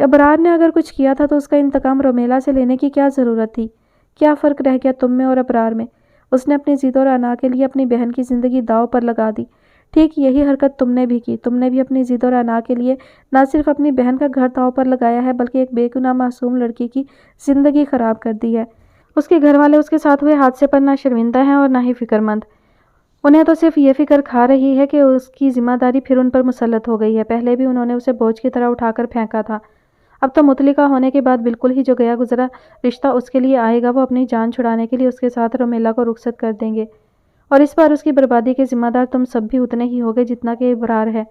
ابرار نے اگر کچھ کیا تھا تو اس کا انتقام رومیلا سے لینے کی کیا ضرورت تھی؟ کیا فرق رہ گیا تم میں اور ابرار میں؟ اس نے اپنی ضد اور انا کے لیے اپنی بہن کی زندگی داؤ پر لگا دی۔ ٹھیک یہی حرکت تم نے بھی کی۔ تم نے بھی اپنی ضد اور انا کے لیے نہ صرف اپنی بہن کا گھر داؤ پر لگایا ہے بلکہ ایک بے گناہ معصوم لڑکی کی زندگی خراب کر دی ہے۔ اس کے گھر والے اس کے ساتھ ہوئے حادثے پر نہ شرمندہ ہیں اور نہ ہی فکر مند۔ انہیں تو صرف یہ فکر کھا رہی ہے کہ اس کی ذمہ داری پھر ان پر مسلط ہو گئی ہے۔ پہلے بھی انہوں نے اسے بوجھ کی طرح اٹھا کر پھینکا تھا، اب تو مطلقہ ہونے کے بعد بالکل ہی جو گیا گزرا رشتہ اس کے لیے آئے گا وہ اپنی جان چھڑانے کے لیے اس کے ساتھ رومیلا کو رخصت کر دیں گے، اور اس بار اس کی بربادی کے ذمہ دار تم سب بھی اتنے ہی ہوگے جتنا کہ ابرار ہے۔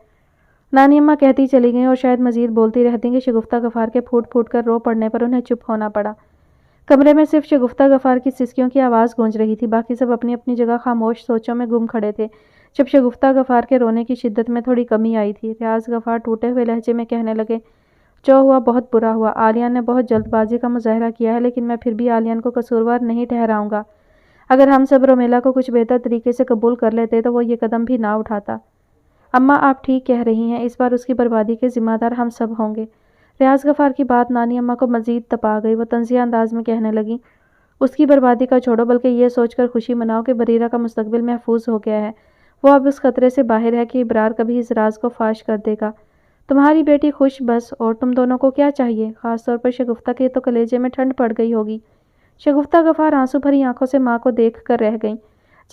نانی اماں کہتی چلی گئیں اور شاید مزید بولتی رہتیں کہ شگفتہ غفار کے پھوٹ پھوٹ کر رو پڑنے پر انہیں چپ ہونا پڑا۔ کمرے میں صرف شگفتہ غفار کی سسکیوں کی آواز گونج رہی تھی، باقی سب اپنی اپنی جگہ خاموش سوچوں میں گم کھڑے تھے۔ جب شگفتہ غفار کے رونے کی شدت میں تھوڑی کمی آئی تھی، ریاض غفار ٹوٹے ہوئے لہجے میں کہنے لگے، جو ہوا بہت برا ہوا۔ عالیہ نے بہت جلد بازی کا مظاہرہ کیا ہے، لیکن میں پھر بھی عالیہ کو قصوروار نہیں ٹھہراؤں گا۔ اگر ہم سب رومیلا کو کچھ بہتر طریقے سے قبول کر لیتے تو وہ یہ قدم بھی نہ اٹھاتا۔ اماں آپ ٹھیک کہہ رہی ہیں، اس بار اس کی بربادی کے ذمہ دار ہم سب ہوں گے۔ ریاض غفار کی بات نانی اماں کو مزید تپا گئی۔ وہ طنزیہ انداز میں کہنے لگی، اس کی بربادی کا چھوڑو، بلکہ یہ سوچ کر خوشی مناؤ کہ بریرہ کا مستقبل محفوظ ہو گیا ہے۔ وہ اب اس خطرے سے باہر ہے کہ ابرار کبھی اس راز کو فاش کر دے گا۔ تمہاری بیٹی خوش بس، اور تم دونوں کو کیا چاہیے؟ خاص طور پر شگفتہ کے تو کلیجے میں ٹھنڈ پڑ گئی ہوگی۔ شگفتہ غفار آنسو بھری آنکھوں سے ماں کو دیکھ کر رہ گئیں،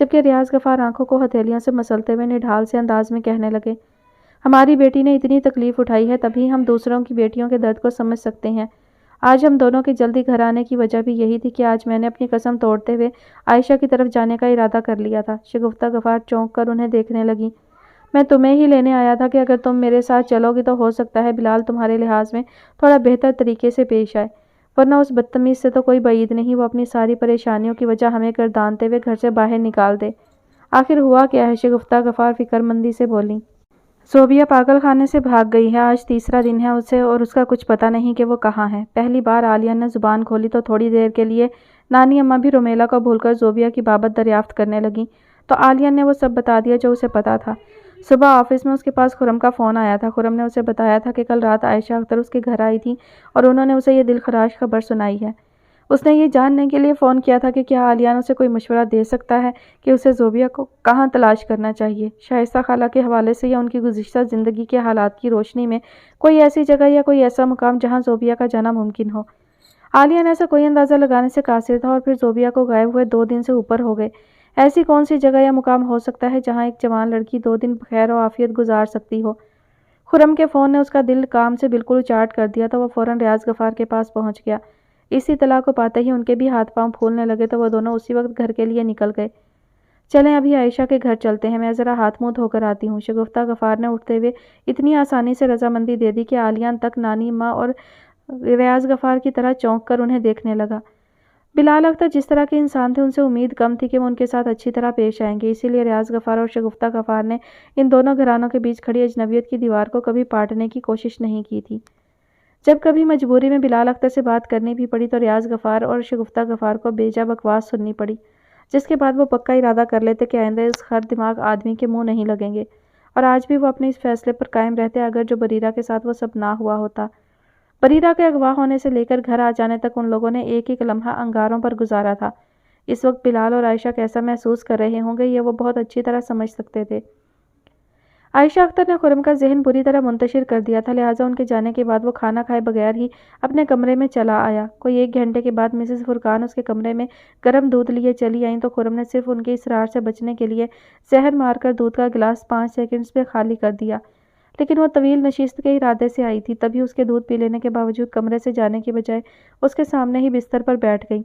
جبکہ ریاض غفار آنکھوں کو ہتھیلیوں سے مسلتے ہوئے نڈھال سے انداز میں کہنے لگے، ہماری بیٹی نے اتنی تکلیف اٹھائی ہے، تبھی ہم دوسروں کی بیٹیوں کے درد کو سمجھ سکتے ہیں۔ آج ہم دونوں کے جلدی گھر آنے کی وجہ بھی یہی تھی کہ آج میں نے اپنی قسم توڑتے ہوئے عائشہ کی طرف جانے کا ارادہ کر لیا تھا۔ شگفتہ غفار چونک کر انہیں دیکھنے لگی، میں تمہیں ہی لینے آیا تھا کہ اگر تم میرے ساتھ چلو گی تو ہو سکتا ہے بلال تمہارے لحاظ میں تھوڑا بہتر طریقے سے پیش آئے، ورنہ اس بدتمیز سے تو کوئی بعید نہیں، وہ اپنی ساری پریشانیوں کی وجہ ہمیں گردانتے ہوئے گھر سے باہر نکال دے۔ آخر ہوا کیا ہے؟ شگفتہ غفار فکر مندی سے بولی۔ زوبیہ پاگل خانے سے بھاگ گئی ہے، آج تیسرا دن ہے اسے اور اس کا کچھ پتہ نہیں کہ وہ کہاں ہے۔ پہلی بار عالیہ نے زبان کھولی تو تھوڑی دیر کے لیے نانی اماں بھی رومیلا کو بھول کر زوبیہ کی بابت دریافت کرنے لگیں، تو عالیہ نے وہ سب بتا دیا جو اسے پتا تھا۔ صبح آفس میں اس کے پاس خرم کا فون آیا تھا۔ خرم نے اسے بتایا تھا کہ کل رات عائشہ اختر اس کے گھر آئی تھی اور انہوں نے اسے یہ دل خراش خبر سنائی ہے۔ اس نے یہ جاننے کے لیے فون کیا تھا کہ کیا عالیہ اسے کوئی مشورہ دے سکتا ہے کہ اسے زوبیہ کو کہاں تلاش کرنا چاہیے، شائستہ خالہ کے حوالے سے یا ان کی گزشتہ زندگی کے حالات کی روشنی میں کوئی ایسی جگہ یا کوئی ایسا مقام جہاں زوبیہ کا جانا ممکن ہو۔ عالیہ نے ایسا کوئی اندازہ لگانے سے قاصر تھا، اور پھر زوبیہ کو غائب ہوئے 2 دن سے اوپر ہو گئے۔ ایسی کون سی جگہ یا مقام ہو سکتا ہے جہاں ایک جوان لڑکی 2 دن بخیر و عافیت گزار سکتی ہو؟ خرم کے فون نے اس کا دل کام سے بالکل اچاٹ کر دیا، تو وہ فوراً ریاض غفار کے پاس پہنچ گیا۔ اس اطلاع کو پاتے ہی ان کے بھی ہاتھ پاؤں پھولنے لگے، تو وہ دونوں اسی وقت گھر کے لیے نکل گئے۔ چلیں ابھی عائشہ کے گھر چلتے ہیں، میں ذرا ہاتھ منہ دھو کر آتی ہوں۔ شگفتہ غفار نے اٹھتے ہوئے اتنی آسانی سے رضامندی دے دی کہ عالیہ تک نانی اماں اور ریاض غفار کی طرح چونک کر انہیں دیکھنے لگا۔ بلال اختر جس طرح کے انسان تھے ان سے امید کم تھی کہ وہ ان کے ساتھ اچھی طرح پیش آئیں گے، اسی لیے ریاض غفار اور شگفتہ غفار نے ان دونوں گھرانوں کے بیچ کھڑی اجنبیت کی دیوار کو کبھی پاٹنے کی کوشش نہیں کی تھی۔ جب کبھی مجبوری میں بلال اختر سے بات کرنی بھی پڑی تو ریاض غفار اور شگفتہ غفار کو بیجا بکواس سننی پڑی، جس کے بعد وہ پکا ارادہ کر لیتے کہ آئندہ اس خر دماغ آدمی کے منہ نہیں لگیں گے، اور آج بھی وہ اپنے اس فیصلے پر قائم رہتے اگر جو بریرہ کے ساتھ وہ سب نہ ہوا ہوتا۔ بریرہ کے اغوا ہونے سے لے کر گھر آ جانے تک ان لوگوں نے ایک ایک لمحہ انگاروں پر گزارا تھا۔ اس وقت بلال اور عائشہ کیسا محسوس کر رہے ہوں گے یہ وہ بہت اچھی طرح سمجھ سکتے تھے۔ عائشہ اختر نے خرم کا ذہن بری طرح منتشر کر دیا تھا، لہٰذا ان کے جانے کے بعد وہ کھانا کھائے بغیر ہی اپنے کمرے میں چلا آیا۔ کوئی 1 گھنٹے کے بعد مسز فرقان اس کے کمرے میں گرم دودھ لیے چلی آئیں، تو خرم نے صرف ان کے اصرار سے بچنے کے لیے زہر مار کر دودھ کا گلاس 5 سیکنڈز میں خالی کر دیا، لیکن وہ طویل نشست کے ارادے سے آئی تھی، تبھی اس کے دودھ پی لینے کے باوجود کمرے سے جانے کی بجائے اس کے سامنے ہی بستر پر بیٹھ گئی۔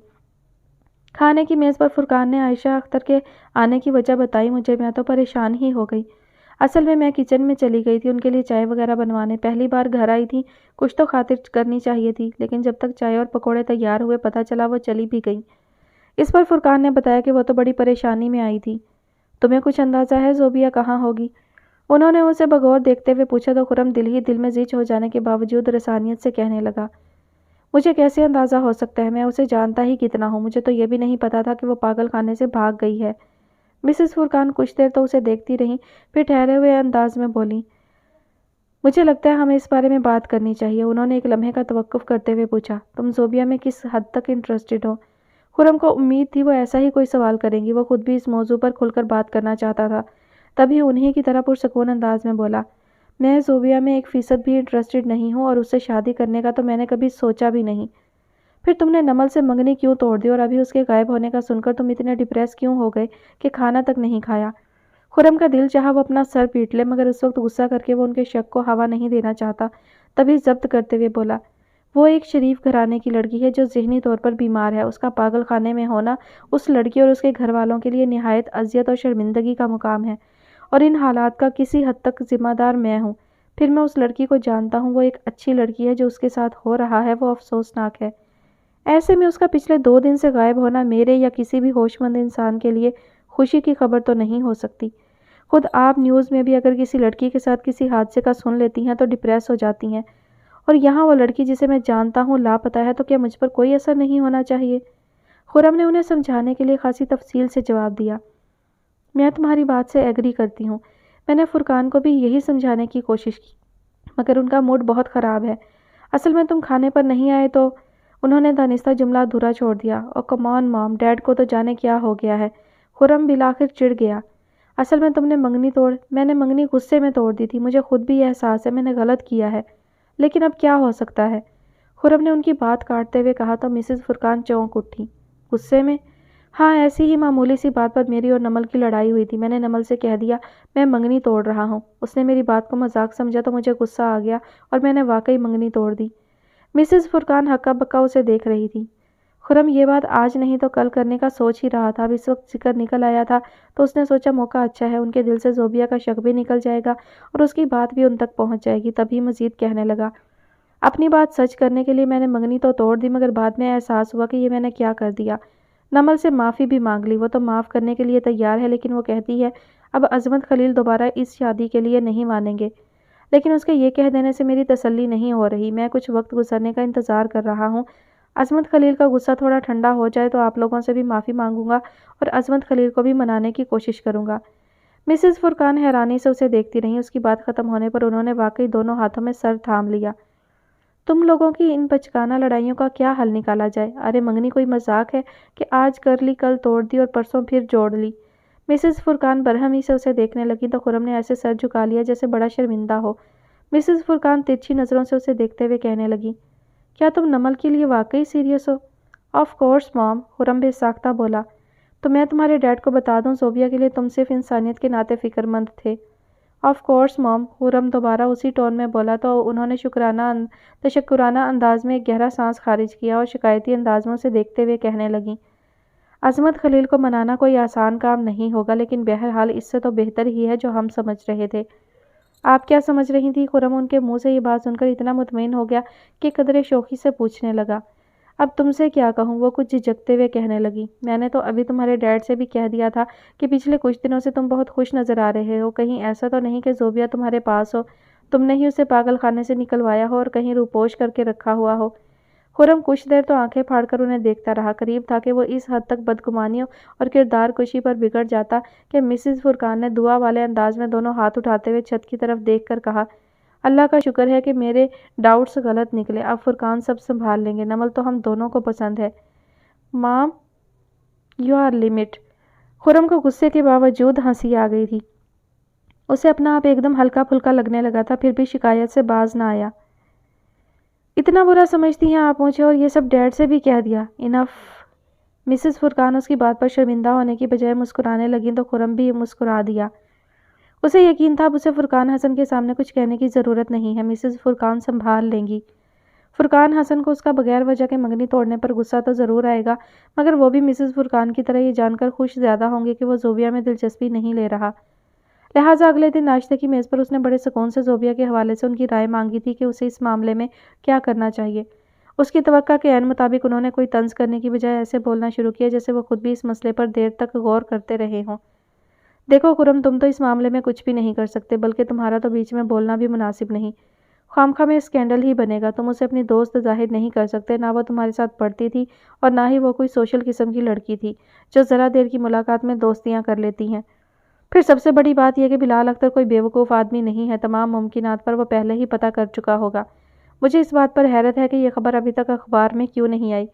کھانے کی میز پر فرقان نے عائشہ اختر کے آنے کی وجہ بتائی، میں تو پریشان ہی ہو گئی۔ اصل میں کچن میں چلی گئی تھی ان کے لیے چائے وغیرہ بنوانے، پہلی بار گھر آئی تھی، کچھ تو خاطر کرنی چاہیے تھی، لیکن جب تک چائے اور پکوڑے تیار ہوئے پتہ چلا وہ چلی بھی گئی۔ اس پر فرقان نے بتایا کہ وہ تو بڑی پریشانی میں آئی تھی۔ تمہیں کچھ اندازہ ہے زوبیہ کہاں ہوگی؟ انہوں نے اسے بغور دیکھتے ہوئے پوچھا، تو خرم دل ہی دل میں زچ ہو جانے کے باوجود رسانیت سے کہنے لگا، مجھے کیسے اندازہ ہو سکتا ہے، میں اسے جانتا ہی کتنا ہوں، مجھے تو یہ بھی نہیں پتا تھا کہ وہ پاگل خانے سے بھاگ گئی ہے۔ مسز فرقان کچھ دیر تو اسے دیکھتی رہیں، پھر ٹھہرے ہوئے انداز میں بولی، مجھے لگتا ہے ہمیں اس بارے میں بات کرنی چاہیے، انہوں نے ایک لمحے کا توقف کرتے ہوئے پوچھا۔ تم زوبیا میں کس حد تک انٹرسٹڈ ہو؟ خرم کو امید تھی وہ ایسا ہی کوئی سوال کریں گی، وہ خود بھی اس موضوع پر کھل کر بات کرنا چاہتا تھا، تبھی انہیں کی طرح پرسکون انداز میں بولا، میں زوبیا میں 1% بھی انٹرسٹڈ نہیں ہوں اور اس سے شادی کرنے کا تو میں نے کبھی سوچا بھی نہیں۔ پھر تم نے نمل سے منگنی کیوں توڑ دی اور ابھی اس کے غائب ہونے کا سن کر تم اتنے ڈپریس کیوں ہو گئے کہ کھانا تک نہیں کھایا؟ خرم کا دل چاہا وہ اپنا سر پیٹ لے، مگر اس وقت غصہ کر کے وہ ان کے شک کو ہوا نہیں دینا چاہتا، تبھی ضبط کرتے ہوئے بولا، وہ ایک شریف گھرانے کی لڑکی ہے جو ذہنی طور پر بیمار ہے، اس کا پاگل خانے میں ہونا اس لڑکی اور اس کے گھر والوں کے لیے نہایت اذیت اور شرمندگی کا مقام ہے، اور ان حالات کا کسی حد تک ذمہ دار میں ہوں۔ پھر میں اس لڑکی کو جانتا ہوں، وہ ایک اچھی لڑکی ہے، جو اس کے ساتھ ہو رہا ہے وہ افسوسناک ہے۔ ایسے میں اس کا پچھلے 2 دن سے غائب ہونا میرے یا کسی بھی ہوش مند انسان کے لیے خوشی کی خبر تو نہیں ہو سکتی۔ خود آپ نیوز میں بھی اگر کسی لڑکی کے ساتھ کسی حادثے کا سن لیتی ہیں تو ڈپریس ہو جاتی ہیں، اور یہاں وہ لڑکی جسے میں جانتا ہوں لاپتہ ہے، تو کیا مجھ پر کوئی اثر نہیں ہونا چاہیے؟ خرم نے انہیں سمجھانے کے لیے خاصی تفصیل سے جواب دیا، میں تمہاری بات سے ایگری کرتی ہوں، میں نے فرقان کو بھی یہی سمجھانے کی کوشش کی، مگر ان کا موڈ بہت خراب ہے۔ اصل میں تم کھانے پر نہیں آئے تو انہوں نے دانستہ جملہ ادھورا چھوڑ دیا۔ او کم آن مام، ڈیڈ کو تو جانے کیا ہو گیا ہے۔ خرم بالآخر چڑ گیا، اصل میں تم نے میں نے منگنی غصے میں توڑ دی تھی، مجھے خود بھی احساس ہے میں نے غلط کیا ہے، لیکن اب کیا ہو سکتا ہے؟ خرم نے ان کی بات کاٹتے ہوئے کہا تو مسز فرقان چونک اٹھی۔ غصے میں؟ ہاں، ایسی ہی معمولی سی بات پر میری اور نمل کی لڑائی ہوئی تھی، میں نے نمل سے کہہ دیا میں منگنی توڑ رہا ہوں، اس نے میری بات کو مذاق سمجھا تو مجھے غصہ آ گیا اور میں نے واقعی منگنی توڑ دی۔ مسز فرقان ہکا بکا اسے دیکھ رہی تھی۔ خرم یہ بات آج نہیں تو کل کرنے کا سوچ ہی رہا تھا، اب اس وقت ذکر نکل آیا تھا تو اس نے سوچا موقع اچھا ہے، ان کے دل سے زوبیا کا شک بھی نکل جائے گا اور اس کی بات بھی ان تک پہنچ جائے گی۔ تبھی مزید کہنے لگا، اپنی بات سچ کرنے کے لیے میں نے منگنی تو توڑ دی، مگر بعد میں احساس ہوا کہ یہ میں نے کیا کر دیا۔ نمل سے معافی بھی مانگ لی، وہ تو معاف کرنے کے لیے تیار ہے، لیکن وہ کہتی ہے اب عظمت خلیل دوبارہ اس شادی کے لیے نہیں مانیں گے۔ لیکن اس کے یہ کہہ دینے سے میری تسلی نہیں ہو رہی، میں کچھ وقت گزرنے کا انتظار کر رہا ہوں، عظمت خلیل کا غصہ تھوڑا ٹھنڈا ہو جائے تو آپ لوگوں سے بھی معافی مانگوں گا اور عظمت خلیل کو بھی منانے کی کوشش کروں گا۔ مسز فرقان حیرانی سے اسے دیکھتی رہیں، اس کی بات ختم ہونے پر انہوں نے واقعی دونوں ہاتھوں میں سر تھام لیا۔ تم لوگوں کی ان بچکانہ لڑائیوں کا کیا حل نکالا جائے؟ ارے منگنی کوئی مذاق ہے کہ آج کر لی کل توڑ دی اور پرسوں پھر جوڑ لی؟ مسز فرقان برہمی سے اسے دیکھنے لگی تو خرم نے ایسے سر جھکا لیا جیسے بڑا شرمندہ ہو۔ مسز فرقان ترچھی نظروں سے اسے دیکھتے ہوئے کہنے لگی، کیا تم نمل کے لیے واقعی سیریس ہو؟ آف کورس مام، خرم بے ساختہ بولا، تو میں تمہارے ڈیڈ کو بتا دوں زوبیا کے لیے تم صرف انسانیت کے ناطے فکر مند تھے؟ آف کورس مام، خرم دوبارہ اسی ٹون میں بولا تو انہوں نے تشکرانہ انداز میں ایک گہرا سانس خارج کیا اور شکایتی انداز میں اسے دیکھتے ہوئے کہنے لگیں، عظمت خلیل کو منانا کوئی آسان کام نہیں ہوگا، لیکن بہرحال اس سے تو بہتر ہی ہے جو ہم سمجھ رہے تھے۔ آپ کیا سمجھ رہی تھی؟ خرم ان کے منہ سے یہ بات سن کر اتنا مطمئن ہو گیا کہ قدرے شوخی سے پوچھنے لگا، اب تم سے کیا کہوں؟ وہ کچھ جھجکتے ہوئے کہنے لگی، میں نے تو ابھی تمہارے ڈیڈ سے بھی کہہ دیا تھا کہ پچھلے کچھ دنوں سے تم بہت خوش نظر آ رہے ہو، کہیں ایسا تو نہیں کہ زوبیا تمہارے پاس ہو، تم نے ہی اسے پاگل خانے سے نکلوایا ہو اور کہیں روپوش کر کے رکھا ہوا ہو۔ خرم کچھ دیر تو آنکھیں پھاڑ کر انہیں دیکھتا رہا، قریب تھا کہ وہ اس حد تک بدگمانیوں اور کردار کشی پر بگڑ جاتا کہ مسز فرقان نے دعا والے انداز میں دونوں ہاتھ اٹھاتے ہوئے چھت کی طرف دیکھ کر کہا، اللہ کا شکر ہے کہ میرے ڈاؤٹس غلط نکلے، اب فرقان سب سنبھال لیں گے، نمل تو ہم دونوں کو پسند ہے۔ مام یو آر لمٹ۔ خرم کو غصے کے باوجود ہنسی آ گئی تھی، اسے اپنا آپ ایک دم ہلکا پھلکا لگنے لگا تھا، پھر بھی شکایت سے باز نہ آیا۔ اتنا برا سمجھتی ہیں آپ مجھے، اور یہ سب ڈیڈ سے بھی کہہ دیا؟ انف۔ مسز فرقان اس کی بات پر شرمندہ ہونے کی بجائے مسکرانے لگیں تو خرم بھی مسکرا دیا۔ اسے یقین تھا اب اسے فرقان حسن کے سامنے کچھ کہنے کی ضرورت نہیں ہے، مسز فرقان سنبھال لیں گی۔ فرقان حسن کو اس کا بغیر وجہ کے منگنی توڑنے پر غصہ تو ضرور آئے گا، مگر وہ بھی مسز فرقان کی طرح یہ جان کر خوش زیادہ ہوں گے کہ وہ زوبیا میں دلچسپی نہیں لے رہا۔ لہٰذا اگلے دن ناشتے کی میز پر اس نے بڑے سکون سے زوبیا کے حوالے سے ان کی رائے مانگی تھی کہ اسے اس معاملے میں کیا کرنا چاہیے۔ اس کی توقع کے عین مطابق انہوں نے کوئی طنز کرنے کی بجائے ایسے بولنا شروع کیا جیسے وہ خود بھی اس مسئلے پر دیر تک غور کرتے رہے ہوں۔ دیکھو خرم، تم تو اس معاملے میں کچھ بھی نہیں کر سکتے، بلکہ تمہارا تو بیچ میں بولنا بھی مناسب نہیں، خواہ میں اسکینڈل ہی بنے گا۔ تم اسے اپنی دوست ظاہر نہیں کر سکتے، نہ وہ تمہارے ساتھ پڑھتی تھی اور نہ ہی وہ کوئی سوشل قسم کی لڑکی تھی جو ذرا دیر کی ملاقات میں دوستیاں کر لیتی ہیں۔ پھر سب سے بڑی بات یہ کہ بلال اختر کوئی بیوقوف آدمی نہیں ہے، تمام ممکنات پر وہ پہلے ہی پتہ کر چکا ہوگا۔ مجھے اس بات پر حیرت ہے کہ یہ خبر ابھی تک اخبار میں کیوں نہیں آئی۔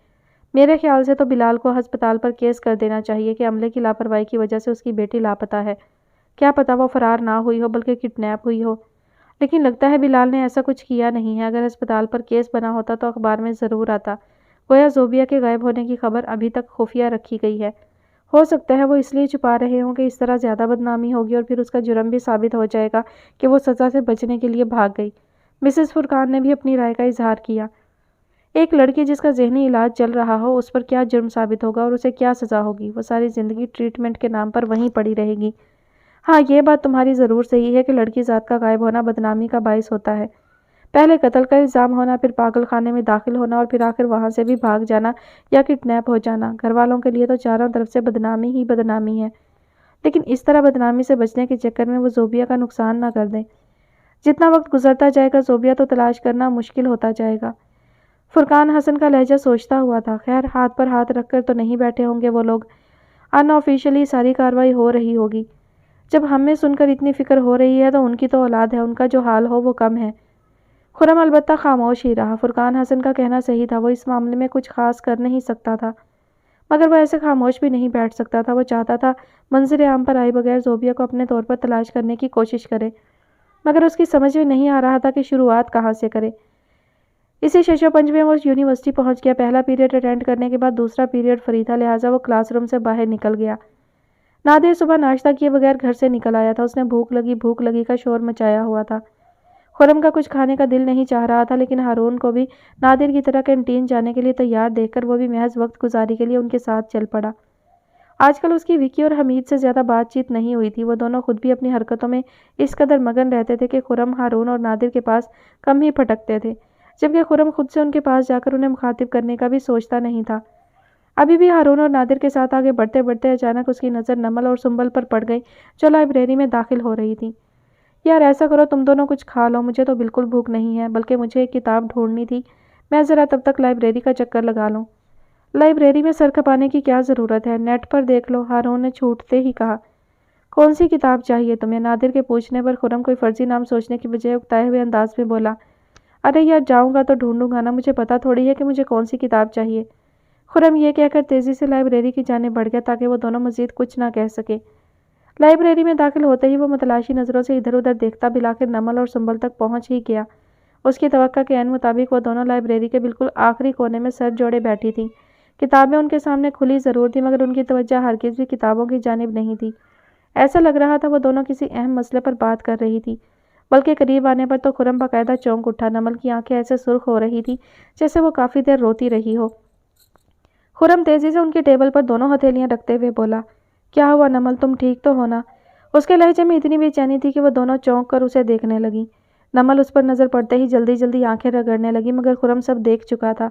میرے خیال سے تو بلال کو ہسپتال پر کیس کر دینا چاہیے کہ عملے کی لاپرواہی کی وجہ سے اس کی بیٹی لاپتہ ہے۔ کیا پتہ وہ فرار نہ ہوئی ہو بلکہ کڈنیپ ہوئی ہو، لیکن لگتا ہے بلال نے ایسا کچھ کیا نہیں ہے۔ اگر ہسپتال پر کیس بنا ہوتا تو اخبار میں ضرور آتا۔ گویا زوبیہ کے غائب ہونے کی خبر ابھی تک خفیہ رکھی گئی ہے۔ ہو سکتا ہے وہ اس لیے چھپا رہے ہوں کہ اس طرح زیادہ بدنامی ہوگی اور پھر اس کا جرم بھی ثابت ہو جائے گا کہ وہ سزا سے بچنے کے لیے بھاگ گئی۔ مسز فرقان نے بھی اپنی رائے کا اظہار کیا۔ ایک لڑکی جس کا ذہنی علاج چل رہا ہو، اس پر کیا جرم ثابت ہوگا اور اسے کیا سزا ہوگی؟ وہ ساری زندگی ٹریٹمنٹ کے نام پر وہیں پڑی رہے گی۔ ہاں، یہ بات تمہاری ضرور صحیح ہے کہ لڑکی ذات کا غائب ہونا بدنامی کا باعث ہوتا ہے۔ پہلے قتل کا الزام ہونا، پھر پاگل خانے میں داخل ہونا اور پھر آخر وہاں سے بھی بھاگ جانا یا کڈنیپ ہو جانا۔ گھر والوں کے لیے تو چاروں طرف سے بدنامی ہی بدنامی ہے، لیکن اس طرح بدنامی سے بچنے کے چکر میں وہ زوبیہ کا نقصان نہ کر دیں۔ جتنا وقت گزرتا جائے گا زوبیہ تو تلاش کرنا مشکل ہوتا جائے گا۔ فرقان حسن کا لہجہ سوچتا ہوا تھا۔ خیر، ہاتھ پر ہاتھ رکھ کر تو نہیں بیٹھے ہوں گے وہ لوگ۔ ان آفیشلی ساری کارروائی ہو رہی ہوگی۔ جب ہمیں سن کر اتنی فکر ہو رہی ہے تو ان کی تو اولاد ہے، ان کا جو حال ہو وہ کم ہے۔ خرم البتہ خاموش ہی رہا۔ فرقان حسن کا کہنا صحیح تھا، وہ اس معاملے میں کچھ خاص کر نہیں سکتا تھا، مگر وہ ایسے خاموش بھی نہیں بیٹھ سکتا تھا۔ وہ چاہتا تھا منظر عام پر آئے بغیر زوبیہ کو اپنے طور پر تلاش کرنے کی کوشش کرے، مگر اس کی سمجھ میں نہیں آ رہا تھا کہ شروعات کہاں سے کرے۔ اسی ششو پنج میں وہ یونیورسٹی پہنچ گیا۔ پہلا پیریڈ اٹینڈ کرنے کے بعد دوسرا پیریڈ فری تھا، لہٰذا وہ کلاس روم سے باہر نکل گیا۔ نادر صبح ناشتہ کیے بغیر گھر سے نکل آیا تھا۔ اس نے بھوک لگی کا شور مچایا ہوا تھا۔ خرم کا کچھ کھانے کا دل نہیں چاہ رہا تھا، لیکن ہارون کو بھی نادر کی طرح کینٹین جانے کے لیے تیار دیکھ کر وہ بھی محض وقت گزاری کے لیے ان کے ساتھ چل پڑا۔ آج کل اس کی وکی اور حمید سے زیادہ بات چیت نہیں ہوئی تھی۔ وہ دونوں خود بھی اپنی حرکتوں میں اس قدر مگن رہتے تھے کہ خرم ہارون اور نادر کے پاس کم ہی پھٹکتے تھے، جبکہ خرم خود سے ان کے پاس جا کر انہیں مخاطب کرنے کا بھی سوچتا نہیں تھا۔ ابھی بھی ہارون اور نادر کے ساتھ آگے بڑھتے بڑھتے اچانک اس کی نظر نمل اور سنبل پر پڑ گئی، جو لائبریری میں داخل ہو رہی تھی۔ یار ایسا کرو تم دونوں کچھ کھا لو، مجھے تو بالکل بھوک نہیں ہے، بلکہ مجھے ایک کتاب ڈھونڈنی تھی، میں ذرا تب تک لائبریری کا چکر لگا لوں۔ لائبریری میں سر کھپانے کی کیا ضرورت ہے، نیٹ پر دیکھ لو، ہارون نے چھوٹتے ہی کہا۔ کون سی کتاب چاہیے تمہیں؟ نادر کے پوچھنے پر خرم کوئی فرضی نام سوچنے کی بجائے اکتائے ہوئے انداز میں بولا، ارے یار جاؤں گا تو ڈھونڈوں گا نا، مجھے پتا تھوڑی ہے کہ مجھے کون سی کتاب چاہیے۔ خرم یہ کہہ کر تیزی سے لائبریری کی جانب بڑھ گیا تاکہ وہ دونوں مزید کچھ نہ کہہ سکے۔ لائبریری میں داخل ہوتے ہی وہ متلاشی نظروں سے ادھر ادھر دیکھتا بالآخر نمل اور سنبل تک پہنچ ہی گیا۔ اس کی توقع کے عین مطابق وہ دونوں لائبریری کے بالکل آخری کونے میں سر جوڑے بیٹھی تھیں۔ کتابیں ان کے سامنے کھلی ضرور تھی، مگر ان کی توجہ ہرگز بھی کتابوں کی جانب نہیں تھی۔ ایسا لگ رہا تھا وہ دونوں کسی اہم مسئلے پر بات کر رہی تھی، بلکہ قریب آنے پر تو خرم باقاعدہ چونک اٹھا۔ نمل کی آنکھیں ایسے سرخ ہو رہی تھی جیسے وہ کافی دیر روتی رہی ہو۔ خرم تیزی سے ان کی ٹیبل پر دونوں ہتھیلیاں رکھتے ہوئے بولا، کیا ہوا نمل، تم ٹھیک تو ہو نا؟ اس کے لہجے میں اتنی بے چینی تھی کہ وہ دونوں چونک کر اسے دیکھنے لگیں۔ نمل اس پر نظر پڑتے ہی جلدی جلدی آنکھیں رگڑنے لگی، مگر خرم سب دیکھ چکا تھا،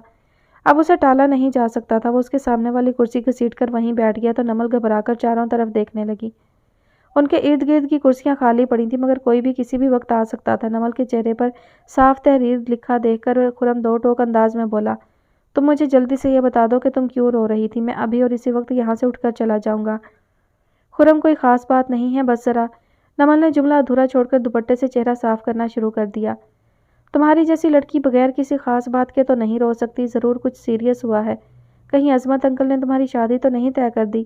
اب اسے ٹالا نہیں جا سکتا تھا۔ وہ اس کے سامنے والی کرسی گھسیٹ کر وہیں بیٹھ گیا تو نمل گھبرا کر چاروں طرف دیکھنے لگی۔ ان کے ارد گرد کی کرسیاں خالی پڑی تھیں، مگر کوئی بھی کسی بھی وقت آ سکتا تھا۔ نمل کے چہرے پر صاف تحریر لکھا دیکھ کر خرم دو ٹوک انداز میں بولا، تم مجھے جلدی سے یہ بتا دو کہ تم کیوں رو رہی تھی، میں ابھی اور اسی وقت یہاں سے اٹھ کر چلا جاؤں گا۔ خرم کوئی خاص بات نہیں ہے، بس ذرا۔ نمل نے جملہ ادھورا چھوڑ کر دوپٹے سے چہرہ صاف کرنا شروع کر دیا۔ تمہاری جیسی لڑکی بغیر کسی خاص بات کے تو نہیں رو سکتی، ضرور کچھ سیریس ہوا ہے۔ کہیں عظمت انکل نے تمہاری شادی تو نہیں طے کر دی؟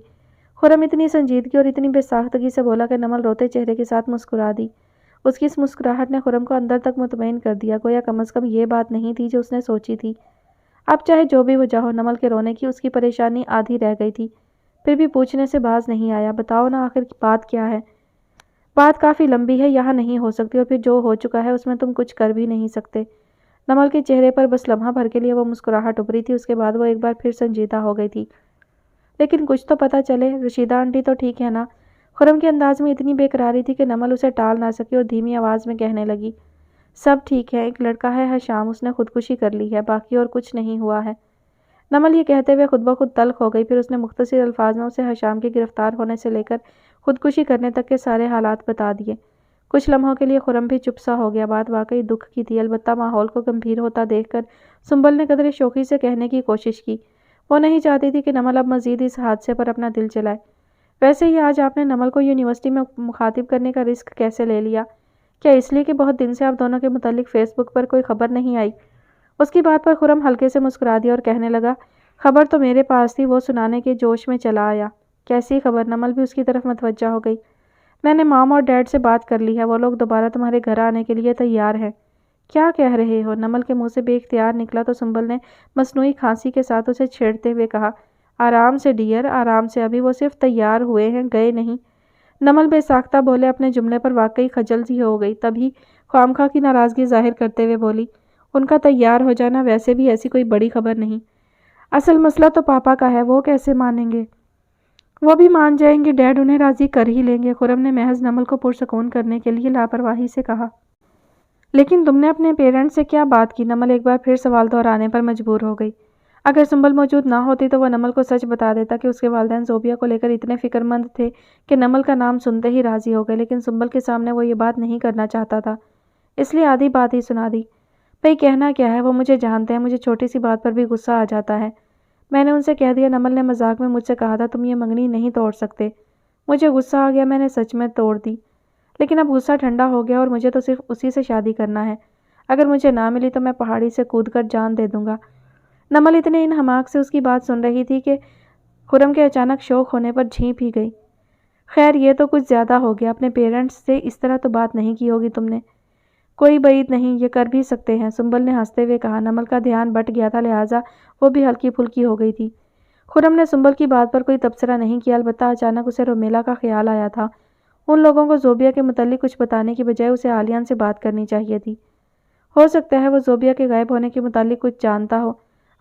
خرم اتنی سنجیدگی اور اتنی بے ساختگی سے بولا کہ نمل روتے چہرے کے ساتھ مسکرا دی۔ اس کی اس مسکراہٹ نے خرم کو اندر تک مطمئن کر دیا، گویا کم از کم یہ بات نہیں تھی جو اس نے سوچی تھی۔ اب چاہے جو بھی وجہ ہو، نمل کے رونے کی اس کی پریشانی آدھی رہ گئی تھی، پھر بھی پوچھنے سے باز نہیں آیا، بتاؤ نا آخر بات کیا ہے؟ بات کافی لمبی ہے، یہاں نہیں ہو سکتی، اور پھر جو ہو چکا ہے اس میں تم کچھ کر بھی نہیں سکتے۔ نمل کے چہرے پر بس لمحہ بھر کے لیے وہ مسکراہٹ ابھری تھی، اس کے بعد وہ ایک بار پھر سنجیدہ ہو گئی تھی۔ لیکن کچھ تو پتہ چلے، رشیدہ آنٹی تو ٹھیک ہے نا؟ خرم کے انداز میں اتنی بے قراری تھی کہ نمل اسے ٹال نہ سکی اور دھیمی آواز میں کہنے لگی، سب ٹھیک ہے، ایک لڑکا ہے حشام، اس نے خودکشی کر لی ہے، باقی اور کچھ نہیں ہوا ہے۔ نمل یہ کہتے ہوئے خود بخود تلخ ہو گئی، پھر اس نے مختصر الفاظ میں اسے حشام کے گرفتار ہونے سے لے کر خودکشی کرنے تک کے سارے حالات بتا دیے۔ کچھ لمحوں کے لیے خرم بھی چپ سا ہو گیا۔ بات واقعی دکھ کی تھی، البتہ ماحول کو گمبھیر ہوتا دیکھ کر سنبل نے قدرے شوخی سے کہنے کی کوشش کی، وہ نہیں چاہتی تھی کہ نمل اب مزید اس حادثے پر اپنا دل چلائے۔ ویسے ہی آج آپ نے نمل کو یونیورسٹی میں مخاطب کرنے کا رسک کیسے لے لیا؟ کیا اس لیے کہ بہت دن سے آپ دونوں کے متعلق فیس بک پر کوئی خبر نہیں آئی؟ اس کی بات پر خرم ہلکے سے مسکرا دیا اور کہنے لگا، خبر تو میرے پاس تھی، وہ سنانے کے جوش میں چلا آیا۔ کیسی خبر؟ نمل بھی اس کی طرف متوجہ ہو گئی۔ میں نے مام اور ڈیڈ سے بات کر لی ہے، وہ لوگ دوبارہ تمہارے گھر آنے کے لیے تیار ہیں۔ کیا کہہ رہے ہو؟ نمل کے منہ سے بے اختیار نکلا تو سنبل نے مصنوعی کھانسی کے ساتھ اسے چھیڑتے ہوئے کہا، آرام سے ڈیئر، آرام سے، ابھی وہ صرف تیار ہوئے ہیں، گئے نہیں۔ نمل بے ساختہ بولے، اپنے جملے پر واقعی خجل سی ہو گئی، تبھی خوامخواہ کی ناراضگی ظاہر کرتے ہوئے بولی، ان کا تیار ہو جانا ویسے بھی ایسی کوئی بڑی خبر نہیں، اصل مسئلہ تو پاپا کا ہے، وہ کیسے مانیں گے؟ وہ بھی مان جائیں گے، ڈیڈ انہیں راضی کر ہی لیں گے، خرم نے محض نمل کو پرسکون کرنے کے لیے لاپرواہی سے کہا۔ لیکن تم نے اپنے پیرنٹس سے کیا بات کی؟ نمل ایک بار پھر سوال دہرانے پر مجبور ہو گئی۔ اگر سنبل موجود نہ ہوتی تو وہ نمل کو سچ بتا دیتا کہ اس کے والدین زوبیا کو لے کر اتنے فکر مند تھے کہ نمل کا نام سنتے ہی راضی ہو گئے، لیکن سنبل کے سامنے وہ یہ بات نہیں کرنا چاہتا تھا، اس لیے آدھی بات ہی سنا دی۔ بھئی کہنا کیا ہے، وہ مجھے جانتے ہیں، مجھے چھوٹی سی بات پر بھی غصہ آ جاتا ہے۔ میں نے ان سے کہہ دیا، نمل نے مذاق میں مجھ سے کہا تھا، تم یہ منگنی نہیں توڑ سکتے۔ مجھے غصہ آ گیا، میں نے سچ میں توڑ دی، لیکن اب غصہ ٹھنڈا ہو گیا اور مجھے تو صرف اسی سے شادی کرنا ہے، اگر مجھے نہ ملی تو میں پہاڑی سے کود کر جان دے دوں گا۔ نمل اتنے انہماک سے اس کی بات سن رہی تھی کہ خرم کے اچانک شوق ہونے پر جھینپ ہی گئی۔ خیر یہ تو کچھ زیادہ ہو گیا، اپنے پیرنٹس سے اس طرح تو بات نہیں کی ہوگی تم نے؟ کوئی بعید نہیں، یہ کر بھی سکتے ہیں، سنبل نے ہنستے ہوئے کہا۔ نمل کا دھیان بٹ گیا تھا، لہٰذا وہ بھی ہلکی پھلکی ہو گئی تھی۔ خرم نے سنبل کی بات پر کوئی تبصرہ نہیں کیا، البتہ اچانک اسے رومیلا کا خیال آیا تھا۔ ان لوگوں کو زوبیا کے متعلق کچھ بتانے کی بجائے اسے عالیان سے بات کرنی چاہیے تھی۔ ہو سکتا ہے وہ زوبیا کے غائب ہونے کے متعلق کچھ جانتا ہو،